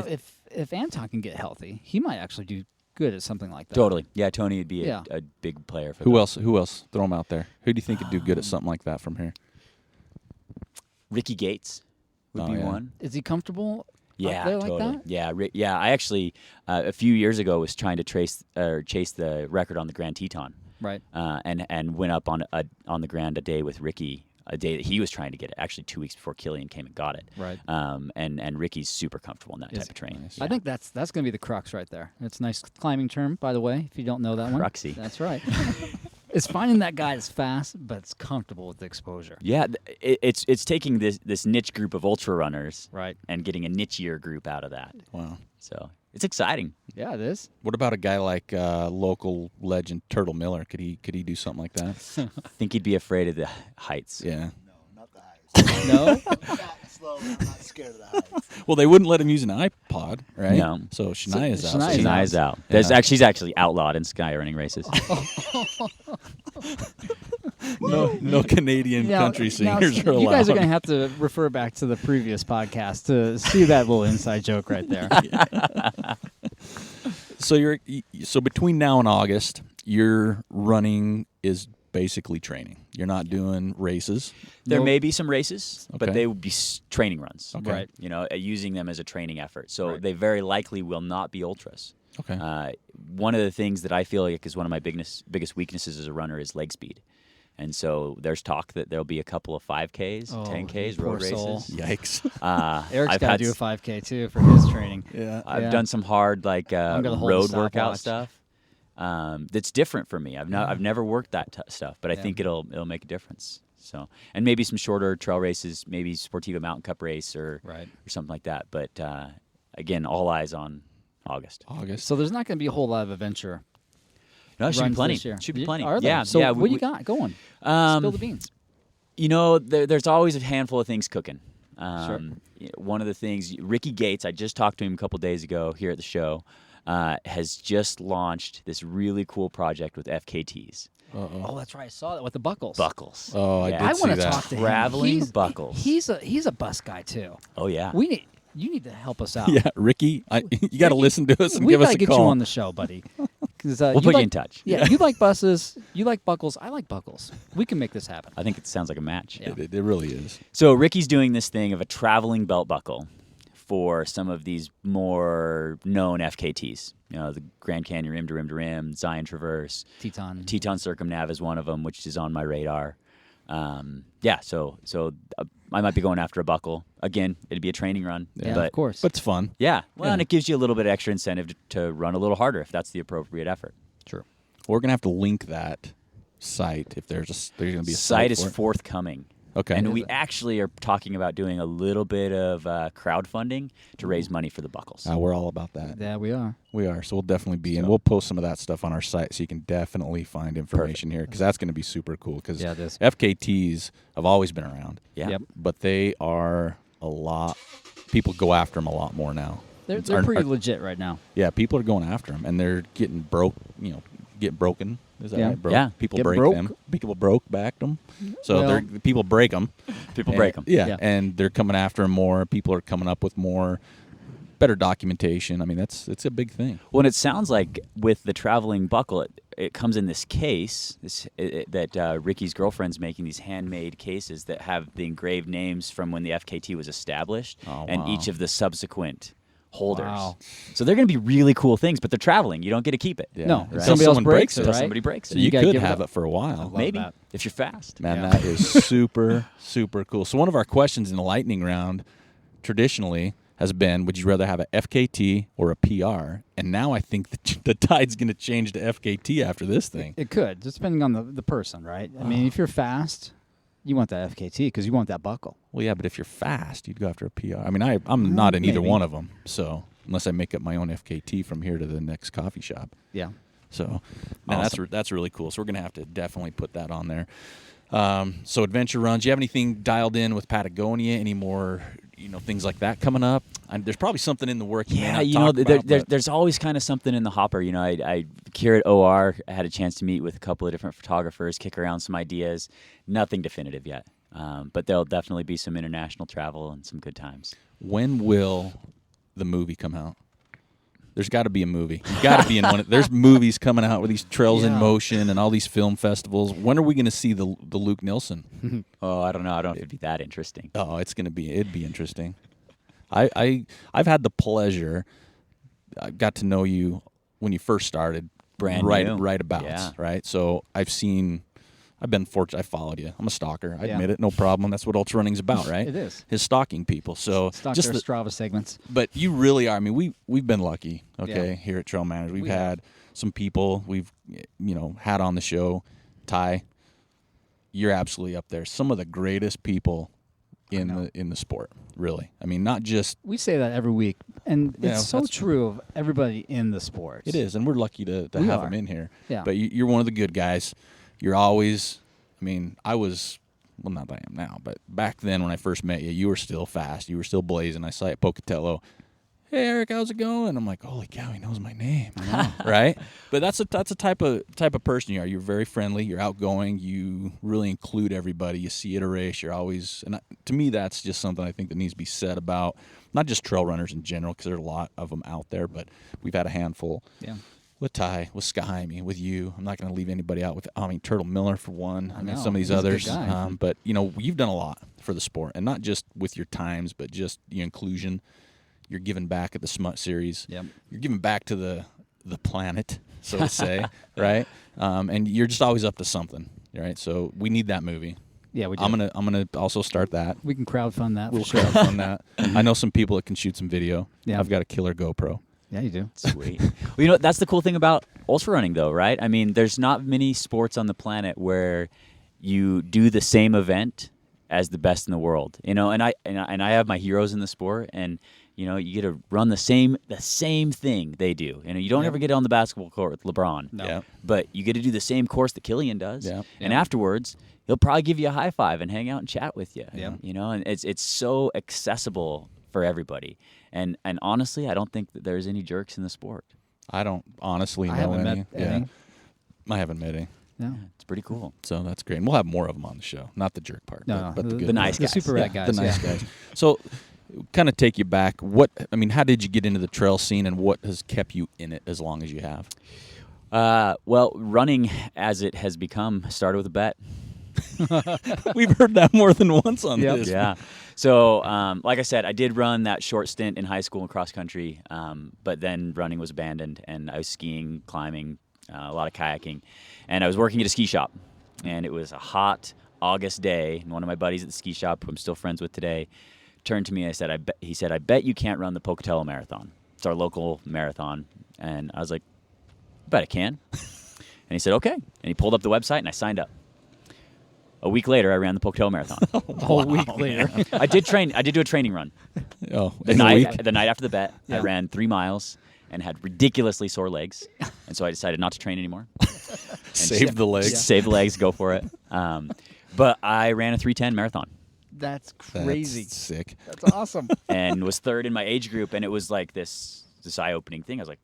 If Anton can get healthy, he might actually do good at something like that. Totally. Yeah, Tony would be a big player for Who that. else? Throw him out there. Who do you think could do good at something like that from here? Ricky Gates would be one. Is he comfortable? Yeah, there totally. Like that? Yeah. I actually a few years ago was trying to chase the record on the Grand Teton. Right. And went up on the Grand a day with Ricky, a day that he was trying to get it. Actually, 2 weeks before Killian came and got it. Right. And Ricky's super comfortable in that type of terrain. Nice. Yeah. I think that's going to be the crux right there. It's a nice climbing term, by the way, if you don't know that one. Cruxy. That's right. It's finding that guy that's fast, but it's comfortable with the exposure. Yeah, it's taking this niche group of ultra runners, Right. and getting a nichier group out of that. Wow. So it's exciting. Yeah, it is. What about a guy like local legend Turtle Miller? Could he do something like that? I think he'd be afraid of the heights. Yeah. No, not the heights. No? I'm slow. I'm not scared of the heights. Well, they wouldn't let him use an iPod, right? No. So Shania's out. Shania's Shania's out. Yeah. She's actually outlawed in sky running races. No Canadian country singers are allowed. You guys are going to have to refer back to the previous podcast to see that little inside joke right there. So between now and August, your running is basically training. You're not doing races. There may be some races, but Okay. they would be training runs. Okay. Right. You know, using them as a training effort. So Right. they very likely will not be ultras. Okay. One of the things that I feel like is one of my biggest weaknesses as a runner is leg speed. And so there's talk that there'll be a couple of 5Ks, Oh, 10Ks, you poor road soul. races. Yikes. Eric's I've got to had do a 5K too for his training. Yeah. I've Yeah. done some hard like I'm gonna hold road the workout stopwatch. stuff. That's different for me. I've never worked that stuff, but I Yeah. think it'll make a difference. So, and maybe some shorter trail races, maybe Sportiva Mountain Cup race or something like that. But again, all eyes on August. So there's not going to be a whole lot of adventure. No, it should be runs plenty. this year. Should be plenty. Are there? Yeah, So yeah. what you got going? Spill the beans. You know, there's always a handful of things cooking. Sure. One of the things, Ricky Gates, I just talked to him a couple days ago here at the show, has just launched this really cool project with FKTs. Oh, that's right. I saw that with the buckles. Buckles. Oh, I Yeah. did I see want to that. talk to him. Traveling buckles. He's a bus guy too. Oh, yeah. You need to help us out. Yeah, Ricky, you got to listen to us and we give us gotta a get call. you on the show, buddy. 'Cause, We'll put you in touch. Yeah, you like buses. You like buckles. I like buckles. We can make this happen. I think it sounds like a match. Yeah. It really is. So Ricky's doing this thing of a traveling belt buckle for some of these more known FKTs. You know, the Grand Canyon Rim to Rim to Rim, Zion Traverse, Teton. Teton Circumnav is one of them, which is on my radar. So I might be going after a buckle. Again, it'd be a training run. Yeah, but, of course. But it's fun. Yeah, well, Yeah. and it gives you a little bit of extra incentive to run a little harder if that's the appropriate effort. True. We're going to have to link that site if there's going to be a Site site is for it. forthcoming. Okay. And we actually are talking about doing a little bit of crowdfunding to raise money for the buckles. We're all about that. Yeah, we are. We are. So we'll definitely be, and we'll post some of that stuff on our site so you can definitely find information here because that's going to be super cool because Yeah, it is. FKTs have always been around. Yeah. Yep. But they are a lot, people go after them a lot more now. They're Our- pretty our- legit right now. Yeah, people are going after them and they're getting get broken. Is that Yeah. right? Broke. Yeah. People Get break broke. them. People backed them. So Well- people break them. People break them. Yeah, Yeah. and they're coming after them more. People are coming up with more, better documentation. I mean, it's a big thing. Well, and it sounds like with the traveling buckle, it comes in this case that Ricky's girlfriend's making these handmade cases that have the engraved names from when the FKT was established Oh, and wow. each of the subsequent holders. Wow. So they're going to be really cool things, but they're traveling. You don't get to keep it. Yeah. No, Until somebody else someone breaks it, Until right? somebody breaks So it. you gotta could give it have up. it for a while. Maybe that. if you're fast. Man, Yeah. that is super, super cool. So one of our questions in the lightning round traditionally has been, would you rather have a FKT or a PR? And now I think the tide's going to change to FKT after this thing. It could, just depending on the person, right? I mean, if you're fast, you want that FKT because you want that buckle. Well, yeah, but if you're fast, you'd go after a PR. I mean, I'm not in either maybe. one of them. So unless I make up my own FKT from here to the next coffee shop. Yeah. So no, that's really cool. So we're going to have to definitely put that on there. So adventure runs. Do you have anything dialed in with Patagonia? Any more, things like that coming up? There's probably something in the work. Yeah, there's there's always kind of something in the hopper. I here at OR, I had a chance to meet with a couple of different photographers, kick around some ideas. Nothing definitive yet, but there'll definitely be some international travel and some good times. When will the movie come out? There's got to be a movie. You got to be in one. There's movies coming out with these Trails in Yeah. Motion and all these film festivals. When are we going to see the Luke Nilsson? Oh, I don't know. I don't know if it'd be that interesting. Oh, it'd be interesting. I've had the pleasure. I got to know you when you first started, Brand right new. about, Yeah. right. So I've been fortunate. I followed you. I'm a stalker. I Yeah. admit it. No problem. That's what ultra running's about, right? It is. His stalking people. So Stock just their the, Strava segments. but you really are. I mean, we've been lucky. Okay, Yeah. here at TrailManners, we've We had some people we've had on the show. Ty, you're absolutely up there. Some of the greatest people in the sport. Really, I mean, not just We say that every week, and Yeah, it's so that's true of everybody in the sport. it is, and we're lucky to We have are. him in here. Yeah. But you're one of the good guys. You're always. I mean, I was. Well, not that I am now, but back then when I first met you, you were still fast. You were still blazing. I saw you at Pocatello. hey Eric, how's it going? I'm like, holy cow, he knows my name, right? But that's a type of person you are. You're very friendly. You're outgoing. You really include everybody. You see at a race, you're always. And to me, that's just something I think that needs to be said about not just trail runners in general, because there's a lot of them out there. But we've had a handful. Yeah. With Ty, with Sky, with you. I'm not going to leave anybody out. Turtle Miller for one. I know. Some of these He's a good others. guy. But you've done a lot for the sport, and not just with your times, but just your inclusion. You're giving back at the Smut Series. Yep. You're giving back to the planet, so to say, right? And you're just always up to something, right? So we need that movie. Yeah, we do. I'm gonna also start that. We can crowdfund that We'll for sure. crowdfund that. I know some people that can shoot some video. Yeah. I've got a killer GoPro. Yeah, you do. Sweet. Well, that's the cool thing about ultra running, though, right? I mean, there's not many sports on the planet where you do the same event as the best in the world. And I have my heroes in the sport, and you get to run the same thing they do. You don't ever get on the basketball court with LeBron. No. Yeah. But you get to do the same course that Killian does. Yeah. And afterwards, he'll probably give you a high five and hang out and chat with you. Yeah. And it's so accessible for everybody. And honestly, I don't think that there's any jerks in the sport. I don't honestly know I haven't any. met any. I haven't met any. No. It's pretty cool. So that's great. And we'll have more of them on the show. Not the jerk part, No, but the good the nice the guys. super rad guys. the nice yeah. guys. So kind of take you back. How did you get into the trail scene, and what has kept you in it as long as you have? Well, running as it has become started with a bet. We've heard that more than once on Yep. this. Yeah. So, like I said, I did run that short stint in high school in cross country, but then running was abandoned, and I was skiing, climbing, a lot of kayaking, and I was working at a ski shop, and it was a hot August day, and one of my buddies at the ski shop, who I'm still friends with today, turned to me and he said, I bet you can't run the Pocatello Marathon. It's our local marathon. And I was like, I bet I can. And he said, okay. And he pulled up the website, and I signed up. A week later, I ran the Pocatello Marathon. A whole week later. I did do a training run. Oh, The in a week? night after the bet, I Yeah. ran 3 miles and had ridiculously sore legs. And so I decided not to train anymore. Save the legs. Save the legs, go for it. But I ran a 3:10 marathon That's That's crazy. sick. That's awesome. and was third in my age group. And it was like this eye-opening thing. I was like,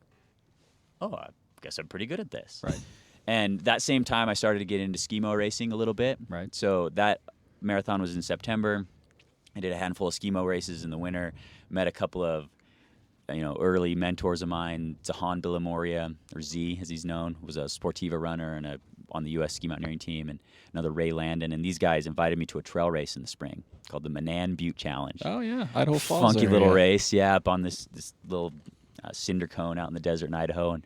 oh, I guess I'm pretty good at this. Right. And that same time, I started to get into skimo racing a little bit. Right. So that marathon was in September. I did a handful of skimo races in the winter. Met a couple of, early mentors of mine. Zahan Billamoria, or Z, as he's known, was a Sportiva runner and on the U.S. ski mountaineering team, and another Ray Landon. And these guys invited me to a trail race in the spring called the Manan Butte Challenge. Oh yeah, Idaho Falls. Funky area. little race, yeah, up on this little cinder cone out in the desert in Idaho,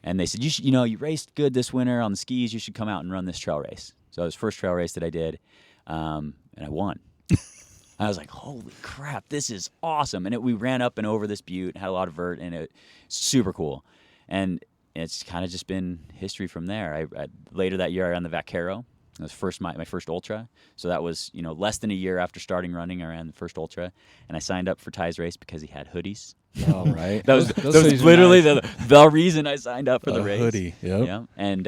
and they said, you raced good this winter on the skis, you should come out and run this trail race. So it was the first trail race that I did, and I won. I was like, holy crap, this is awesome. And we ran up and over this butte, had a lot of vert, and it super cool. And it's kind of just been history from there. Later that year, I ran the Vaquero. It was my first ultra. So that was, less than a year after starting running, I ran the first ultra. And I signed up for Ty's race because he had hoodies. Oh, right. That was hoodies are literally nice. the reason I signed up for the A race. hoodie, yep. Yeah. And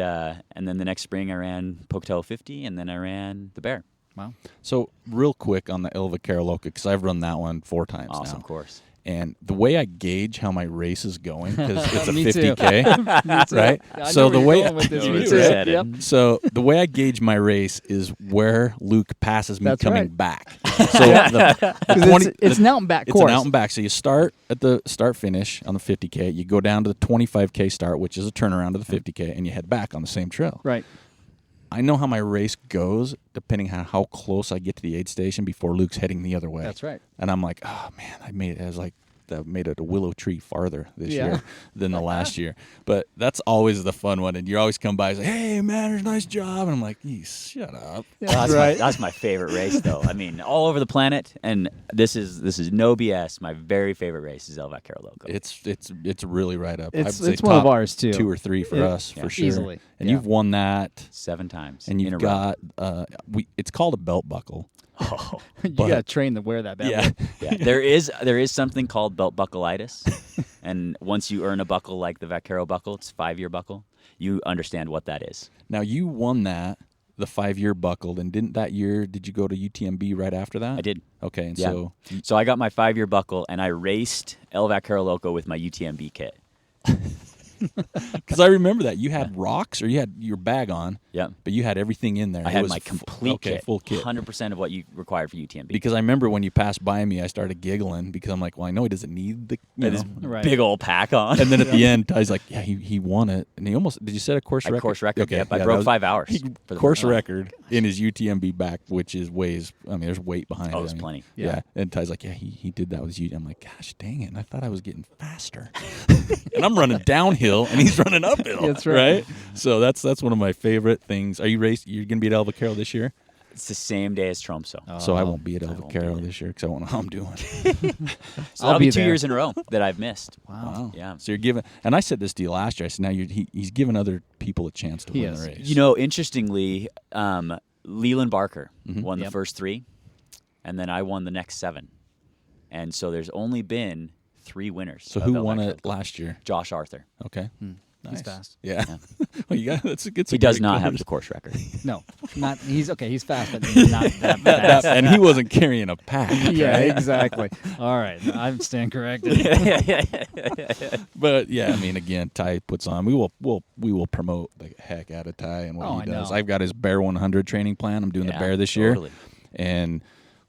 then the next spring, I ran Pocatello 50, and then I ran the Bear. Wow. So real quick on the El Vaquero Loca, because I've run that one 4 times Awesome now. course. And the way I gauge how my race is going, because it's a Me too. 50K, Me too. right? I So know the where way you're going with this. You Me were too. said it. Yep. So the way I gauge my race is where Luke passes me That's coming right. back. So the 'Cause it's an out and back It's course. an out and back. So you start at the start finish on the 50K. You go down to the 25K start, which is a turnaround to the 50K, and you head back on the same trail. Right. I know how my race goes depending on how close I get to the aid station before Luke's heading the other way. That's right. And I'm like, oh man, I made it a willow tree farther this Yeah. year than the last year. But that's always the fun one. And you always come by and say, hey, Manners, nice job. And I'm like, shut up. That's my favorite race, though. I mean, all over the planet, and this is no BS. My very favorite race is El Vaquero Loco. It's really right up. It's- I'd say it's one of top ours, too. 2 or 3 for Yeah. us, Yeah. for sure. Easily. And Yeah. you've won that. 7 times. And in you've a row. got, it's called a belt buckle. Oh, You But- got to train to wear that bad Yeah. boy. yeah. There is something called belt buckleitis, and once you earn a buckle like the Vaquero buckle, it's a 5-year buckle. You understand what that is. Now, you won that the 5-year buckled, and did you go to UTMB right after that? I did. Okay, and Yeah. So I got my 5-year buckle, and I raced El Vaquero Loco with my UTMB kit. Because I remember that you had rocks, or you had your bag on. Yeah. But you had everything in there. I It had was my complete kit, full kit. 100% of what you required for UTMB. Because I remember when you passed by me, I started giggling because I'm like, well, I know he doesn't need the this Right. big old pack on. And then at the end, Ty's like, yeah, he won it, and he almost did. You set a course record? Course record. Okay, Yep. I yeah, broke that was- 5 hours. He, for the course first time. record in his UTMB back, which is weighs. I mean, there's weight behind it. Oh, there's I mean, plenty. Yeah. And Ty's like, yeah, he did that with you. I'm like, gosh, dang it! And I thought I was getting faster, and I'm running downhill, and he's running uphill. That's right. So that's one of my favorite things. Are you You're gonna be at El Vaquero this year? It's the same day as Tromso. So I won't be at El I won't be Vaquero there. this year because I won't know how I'm doing. So that'll be 2 there. years in a row that I've missed. Wow. Yeah. So you're giving, and I said this to you last year. I said now he's giving other people a chance to He win is. the race. You know, interestingly, Leland Barker won the Yep. first 3, and then I won the next 7. And so there's only been 3 winners. So of who El won Vaquero. it last year? Josh Arthur. Okay. He's Nice. fast. Yeah. well, you got that's a good. He does not have the course record. No, not he's okay. He's fast, but not that fast. and he wasn't carrying a pack. Yeah, right? exactly. All right, I'm staying corrected. But yeah, I mean, again, Ty puts on. We will promote the heck out of Ty and what Oh, he I does. know. I've got his Bear 100 training plan. I'm doing the Yeah, Bear this year, totally. and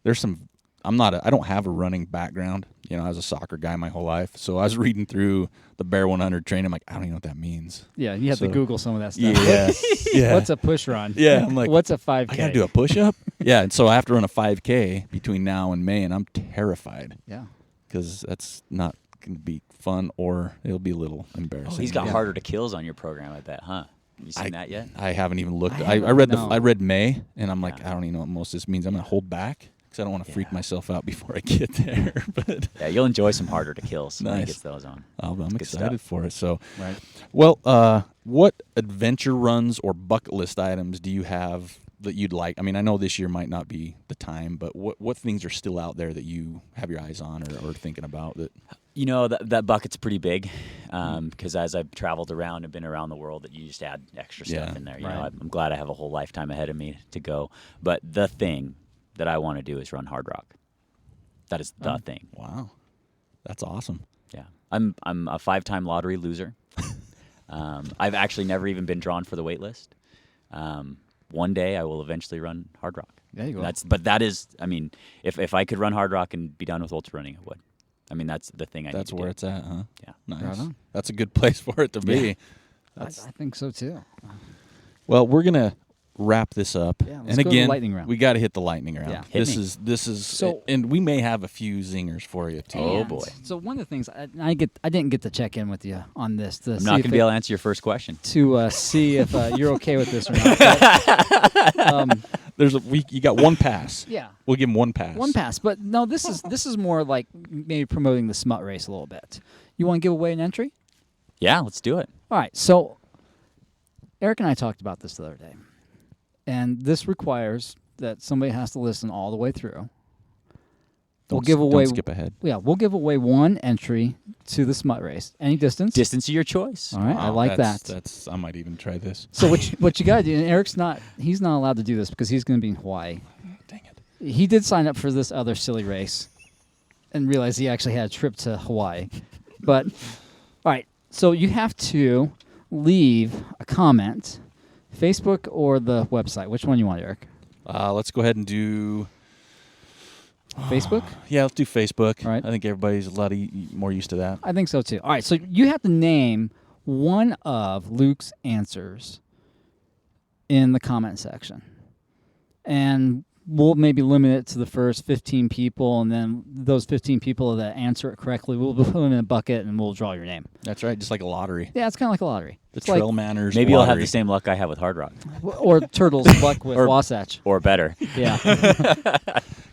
there's some. I don't have a running background. You know, I was a soccer guy my whole life, so I was reading through the Bear 100 training. I'm like, I don't even know what that means. Yeah, you have So- to Google some of that stuff. Yeah, yeah. What's a push run? Yeah, I'm like, what's a 5K? I got to do a push-up. Yeah, and so I have to run a 5K between now and May, and I'm terrified Yeah. because that's not going to be fun, or it'll be a little embarrassing. Oh, he's got Yeah. harder to kills on your program, I bet, huh? You seen that yet? I haven't even looked. I I read haven't, no. I read May, and I'm like, Yeah. I don't even know what most of this means. I'm going to hold back because I don't want to freak Yeah. myself out before I get there. But Yeah, you'll enjoy some harder to kills when he Nice. gets those on. I'm Good excited stuff. for it. So, Right. well, what adventure runs or bucket list items do you have that you'd like? I mean, I know this year might not be the time, but what things are still out there that you have your eyes on or thinking about that? You know, that bucket's pretty big because as I've traveled around and been around the world, that you just add extra stuff Yeah. in there. You Right. know, I'm glad I have a whole lifetime ahead of me to go. But the thing that I want to do is run Hard Rock. That is the thing. Wow, that's awesome. Yeah, I'm a 5-time lottery loser. I've actually never even been drawn for the wait list. One day I will eventually run Hard Rock. There you go. But that is, I mean, if I could run Hard Rock and be done with ultra running, I would. I mean, that's the thing I need That's to where do. it's at, huh? Yeah. Nice. Right on. That's a good place for it to be. I think so too. Well, we're gonna wrap this up, Yeah, let's and go to the again, lightning round. we got to hit the lightning round. Yeah. Hit This me. is So- and we may have a few zingers for you too. Oh, And boy. So one of the things I didn't get to check in with you on this. To I'm see not if going to be able to answer your first question. to see if you're okay with this or not. But, You got one pass. yeah. We'll give him one pass. One pass, but no, this is more like maybe promoting the smut race a little bit. You want to give away an entry? Yeah, let's do it. All right. So Eric and I talked about this the other day, and this requires that somebody has to listen all the way through. We'll give away. Don't skip ahead. Yeah, we'll give away one entry to the smut race. Any distance? Distance of your choice. All right, I Wow, like that's- that. That's. I might even try this. So what you got to do? And Eric's not. He's not allowed to do this because he's going to be in Hawaii. Dang it. He did sign up for this other silly race, and realized he actually had a trip to Hawaii. But all right, so you have to leave a comment, Facebook or the website. Which one you want, Eric? Let's go ahead and do. Facebook? Yeah, let's do Facebook. All right. I think everybody's a lot more used to that. I think so too. All right, so you have to name one of Luke's answers in the comment section. And we'll maybe limit it to the first 15 people, and then those 15 people that answer it correctly, we'll put them in a bucket and we'll draw your name. That's right. Just like a lottery. Yeah, it's kind of like a lottery. The It's like, TrailManners. Maybe you'll have lottery. the same luck I have with Hard Rock, or Turtles luck with Or- Wasatch. or better. Yeah.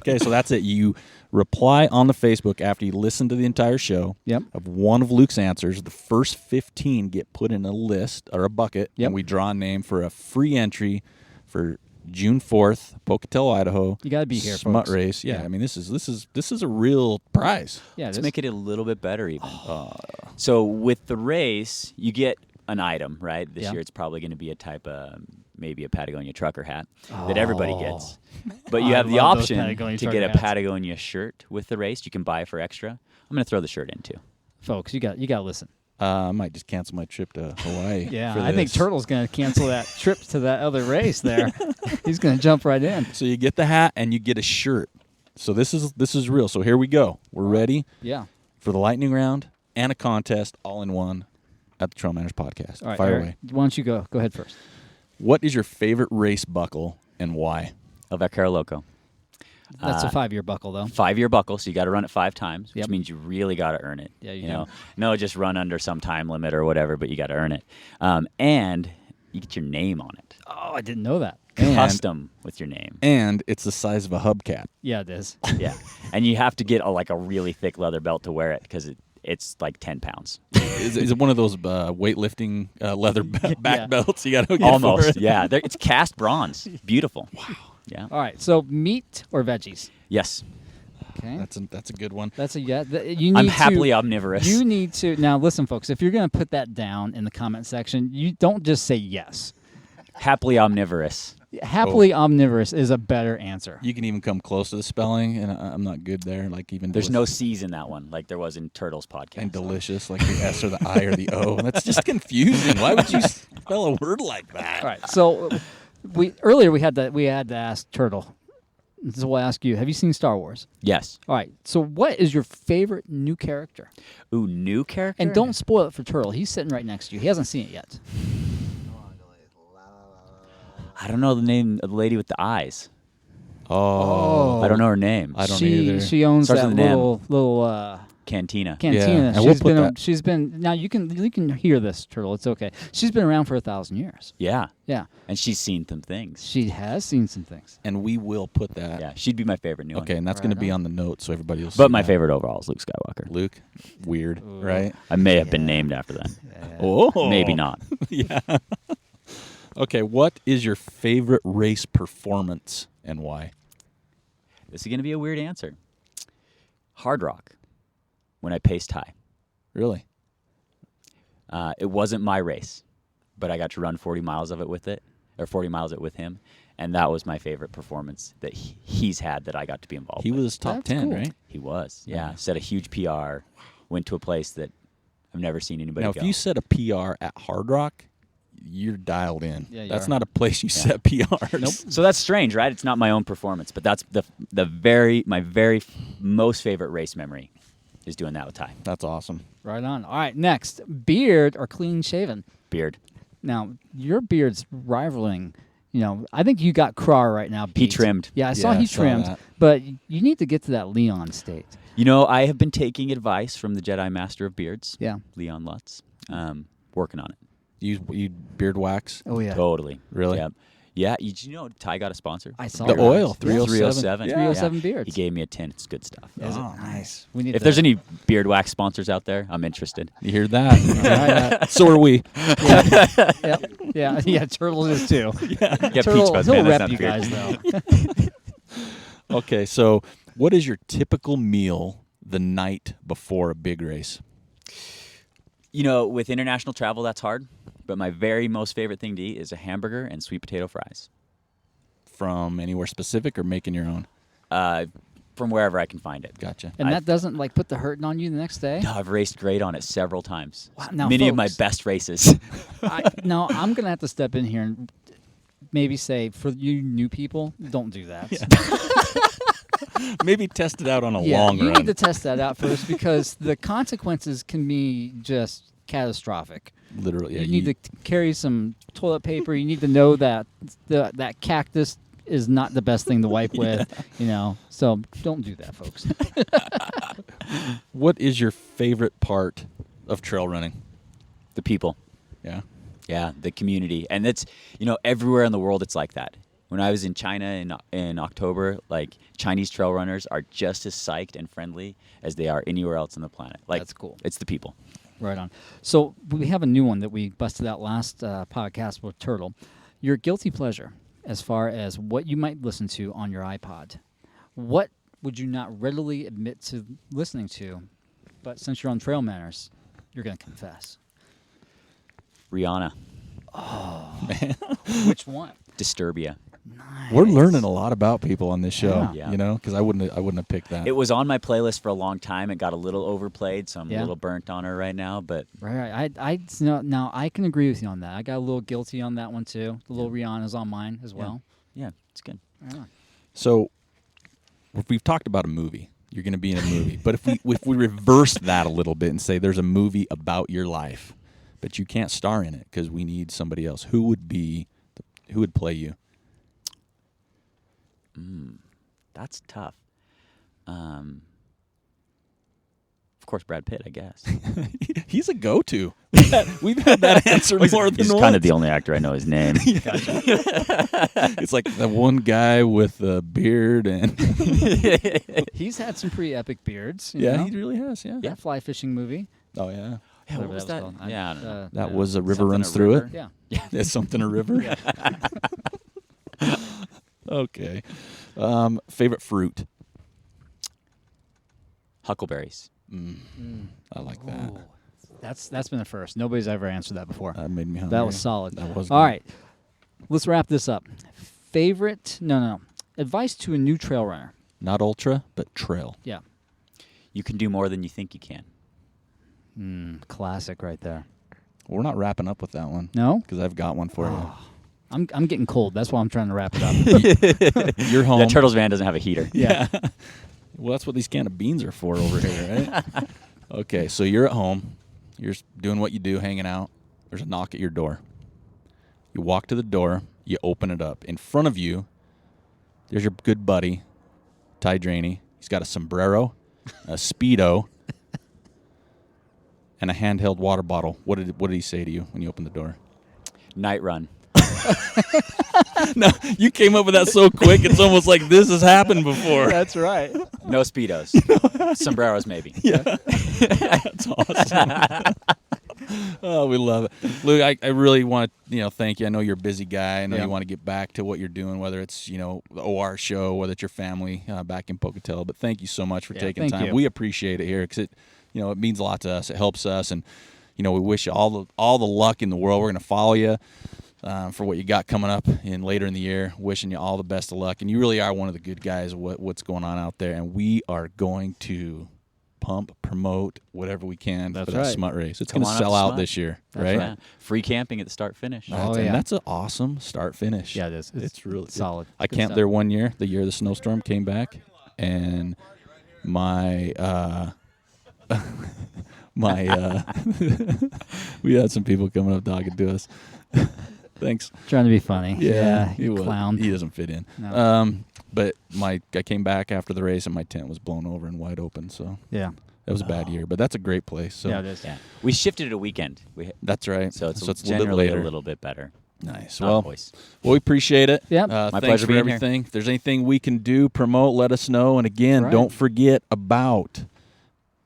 Okay, so that's it. You reply on the Facebook after you listen to the entire show Yep. of one of Luke's answers. The first 15 get put in a list or a bucket, Yep. and we draw a name for a free entry for June 4th, Pocatello, Idaho. You gotta be here, Smut folks. race. Yeah, Yeah. I mean this is a real prize. Yeah, Let's it is. make it a little bit better even. So with the race, you get an item, right? This Yeah. year it's probably going to be a type of maybe a Patagonia trucker hat that everybody gets. But I you have the love those option Patagonia to trucker get a hats. Patagonia shirt with the race. You can buy for extra. I'm going to throw the shirt in too. Folks, you got to listen. I might just cancel my trip to Hawaii. Yeah, for I think this. Turtle's going to cancel that trip to that other race there. He's going to jump right in. So you get the hat and you get a shirt. So this is real. So here we go. We're ready Yeah. for the lightning round and a contest all in one at the TrailManners podcast. All right, Fire Eric, away. why don't you go ahead first? What is your favorite race buckle and why? El Vaquero Loco. That's a 5-year buckle, though. 5-year buckle, so you got to run it 5 times, which Yep. means you really got to earn it. Yeah, you you do. know, no, just run under some time limit or whatever, but you got to earn it. And you get your name on it, Oh, I didn't know that. And- custom with your name. And it's the size of a hubcap. Yeah, it is. Yeah, and you have to get a really thick leather belt to wear it because it's like 10 pounds. Is it one of those weightlifting leather back Yeah. belts you got to get Almost, for it? yeah. It's cast bronze. Beautiful. Wow. Yeah. All right, so meat or veggies? Yes. Okay. That's a good one. That's a yeah. You need I'm happily to, omnivorous. You need to now listen, folks. If you're going to put that down in the comment section, you don't just say yes. Happily omnivorous. Happily omnivorous is a better answer. You can even come close to the spelling, and I'm not good there. Like even There's no C's in that one, like there was in Turtles podcast. and delicious, like the S or the I or the O. That's just confusing. Why would you spell a word like that? All right, so earlier we had to ask Turtle. So we'll ask you: have you seen Star Wars? Yes. All right. So what is your favorite new character? Ooh, new character. And don't spoil it for Turtle. He's sitting right next to you. He hasn't seen it yet. I don't know the name of the lady with the eyes. Oh, I don't know her name. I don't she either. she owns Starts that with an M. little Cantina. cantina. and we'll put that- She's been now you can hear this, Turtle. It's okay. She's been around for 1,000 years. Yeah. Yeah, And she's seen some things. she has seen some things. and we will put that. Yeah, she'd be my favorite new Okay, one. and that's Right going to be on. on the notes, so everybody will see But my that. favorite overall is Luke Skywalker. Luke, weird, right? I may have been named after that. Oh, Maybe not. Yeah. Okay, what is your favorite race performance and why? This is going to be a weird answer. Hard Rock, when I paced high. Really? It wasn't my race, but I got to run 40 miles of it with it, or 40 miles of it with him, and that was my favorite performance that he's had that I got to be involved He with. was top That's 10, cool. right? He was, yeah. Set a huge PR, went to a place that I've never seen anybody Now, go. if you set a PR at Hard Rock, you're dialed in. Yeah, you That's are. not a place you set PRs. So that's strange, right? It's not my own performance, but that's my very most favorite race memory is doing that with Ty. That's awesome. Right on. All right, next, beard or clean shaven? Beard. Now your beard's rivaling. You know, I think you got Craw right now. He beat. trimmed. Yeah, I saw Yeah, he I saw trimmed, that. but you need to get to that Leon state. You know, I have been taking advice from the Jedi Master of Beards, Yeah. Leon Lutz. Working on it. You beard wax? Oh yeah. Totally. Really? Yep. Yeah. You know Ty got a sponsor? I saw The that. oil, Yeah. 307. 307. Yeah. 307 beards. He gave me a 10. It's good stuff. Is it? Oh, nice. We need If there's any beard wax sponsors out there, I'm interested. You hear that? Yeah, So are we. yeah. Turtle is too. Yeah, Turtle, Peach Fuzz, he'll man, that's rep not you beard. guys though. Okay, so what is your typical meal the night before a big race? You know, with international travel, that's hard. But my very most favorite thing to eat is a hamburger and sweet potato fries. From anywhere specific or making your own? From wherever I can find it. Gotcha. And I- that doesn't like put the hurting on you the next day. No, I've raced great on it several times. Wow, now, Many of my folks- best races. No, I'm gonna have to step in here and maybe say for you new people, don't do that. Maybe test it out on a Yeah, long you run. need to test that out first because the consequences can be just catastrophic. Literally, yeah, You need to carry some toilet paper. You need to know that that cactus is not the best thing to wipe with. You know, so don't do that, folks. What is your favorite part of trail running? The people. Yeah. Yeah, the community. And it's, you know, everywhere in the world it's like that. When I was in China in October, like Chinese trail runners are just as psyched and friendly as they are anywhere else on the planet. Like, That's cool. It's the people. Right on. So we have a new one that we busted out last podcast with Turtle. Your guilty pleasure, as far as what you might listen to on your iPod. What would you not readily admit to listening to, but since you're on TrailManners, you're going to confess? Rihanna. Which one? Disturbia. We're learning a lot about people on this show, Yeah. you know, because I wouldn't have picked that. It was on my playlist for a long time. It got a little overplayed, so I'm Yeah. a little burnt on her right now. But Right. Now I can agree with you on that. I got a little guilty on that one too. The little Rihanna's on mine as well. yeah, it's good. Right on. So if we've talked about a movie, you're going to be in a movie. But if we reverse that a little bit and say there's a movie about your life, but you can't star in it because we need somebody else, who would play you? That's tough. Of course, Brad Pitt, I guess. He's a go-to. We've had that answer more than He's once. kind of the only actor I know his name. It's like the one guy with a beard and He's had some pretty epic beards. yeah, know? he really has. Yeah. That fly fishing movie. Oh yeah. Yeah, what Whatever was that that? was called. Yeah, I don't know. That was a river Something runs a through river? it. Yeah. It's something a river. Okay. Favorite fruit. Huckleberries. I like that. Ooh. That's been the first. Nobody's ever answered that before. That made me hungry. That was solid. That was All good. right. Let's wrap this up. Favorite? No. Advice to a new trail runner. Not ultra, but trail. Yeah. You can do more than you think you can. Classic right there. Well, we're not wrapping up with that one. No? Because I've got one for I'm getting cold. That's why I'm trying to wrap it up. you. You're home. That Turtles van doesn't have a heater. yeah. Well, that's what these can of beans are for over here, right? Okay, so you're at home. You're doing what you do, hanging out. There's a knock at your door. You walk to the door. You open it up. In front of you, there's your good buddy, Ty Draney. He's got a sombrero, a Speedo, and a handheld water bottle. What did he say to you when you opened the door? Night run. No, you came up with that so quick. It's almost like this has happened before. That's right. No Speedos. Sombreros, maybe. That's awesome. Oh, we love it. Luke, I really want to, thank you. I know you're a busy guy. I know you want to get back to what you're doing, whether it's, the OR show, whether it's your family back in Pocatello. But thank you so much for taking thank time. you. We appreciate it here because it means a lot to us. It helps us. And, we wish you all the luck in the world. We're going to follow you for what you got coming up later in the year. Wishing you all the best of luck. And you really are one of the good guys of what's going on out there. And we are going to promote whatever we can for that right. smut race. It's Come going to on up sell to out Smut. this year, That's right? right. Free camping at the start finish. Oh, yeah. And that's an awesome start finish. Yeah, it is. It's really solid. I Good camped stuff. there one year, the year the snowstorm came back, and my we had some people coming up talking to us. Thanks. Trying to be funny. he you was. clown. He doesn't fit in. No. But I came back after the race and my tent was blown over and wide open. So Yeah. that was a bad year, but that's a great place. So Yeah, it is. Yeah. We shifted it a weekend. that's right. So it's a little bit generally later. a little bit better. Nice. Not Well, always. we appreciate it. Yep. My thanks pleasure for being here. everything. If there's anything we can do, promote, let us know. And again, Right. don't forget about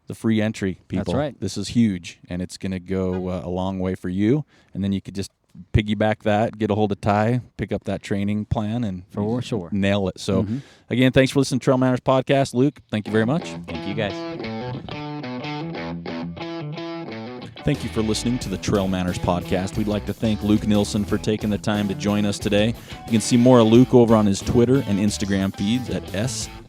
the free entry, people. That's right. This is huge, and it's going to go a long way for you. And then you could just piggyback that, get a hold of Ty, pick up that training plan, and For sure. nail it. So, again, thanks for listening to Trail Manners Podcast. Luke, thank you very much. Thank you, guys. Thank you for listening to the Trail Manners Podcast. We'd like to thank Luke Nilsson for taking the time to join us today. You can see more of Luke over on his Twitter and Instagram feeds at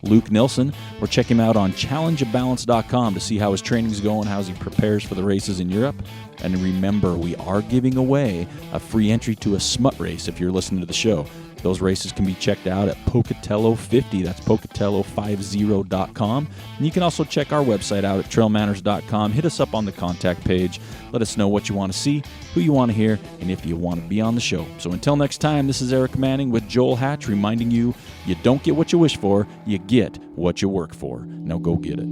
@LukeNilsson, or check him out on challengeofbalance.com to see how his training's going, how he prepares for the races in Europe. And remember, we are giving away a free entry to a smut race if you're listening to the show. Those races can be checked out at Pocatello 50. That's Pocatello50.com. And you can also check our website out at TrailManners.com. Hit us up on the contact page. Let us know what you want to see, who you want to hear, and if you want to be on the show. So until next time, this is Eric Manning with Joel Hatch reminding you, you don't get what you wish for, you get what you work for. Now go get it.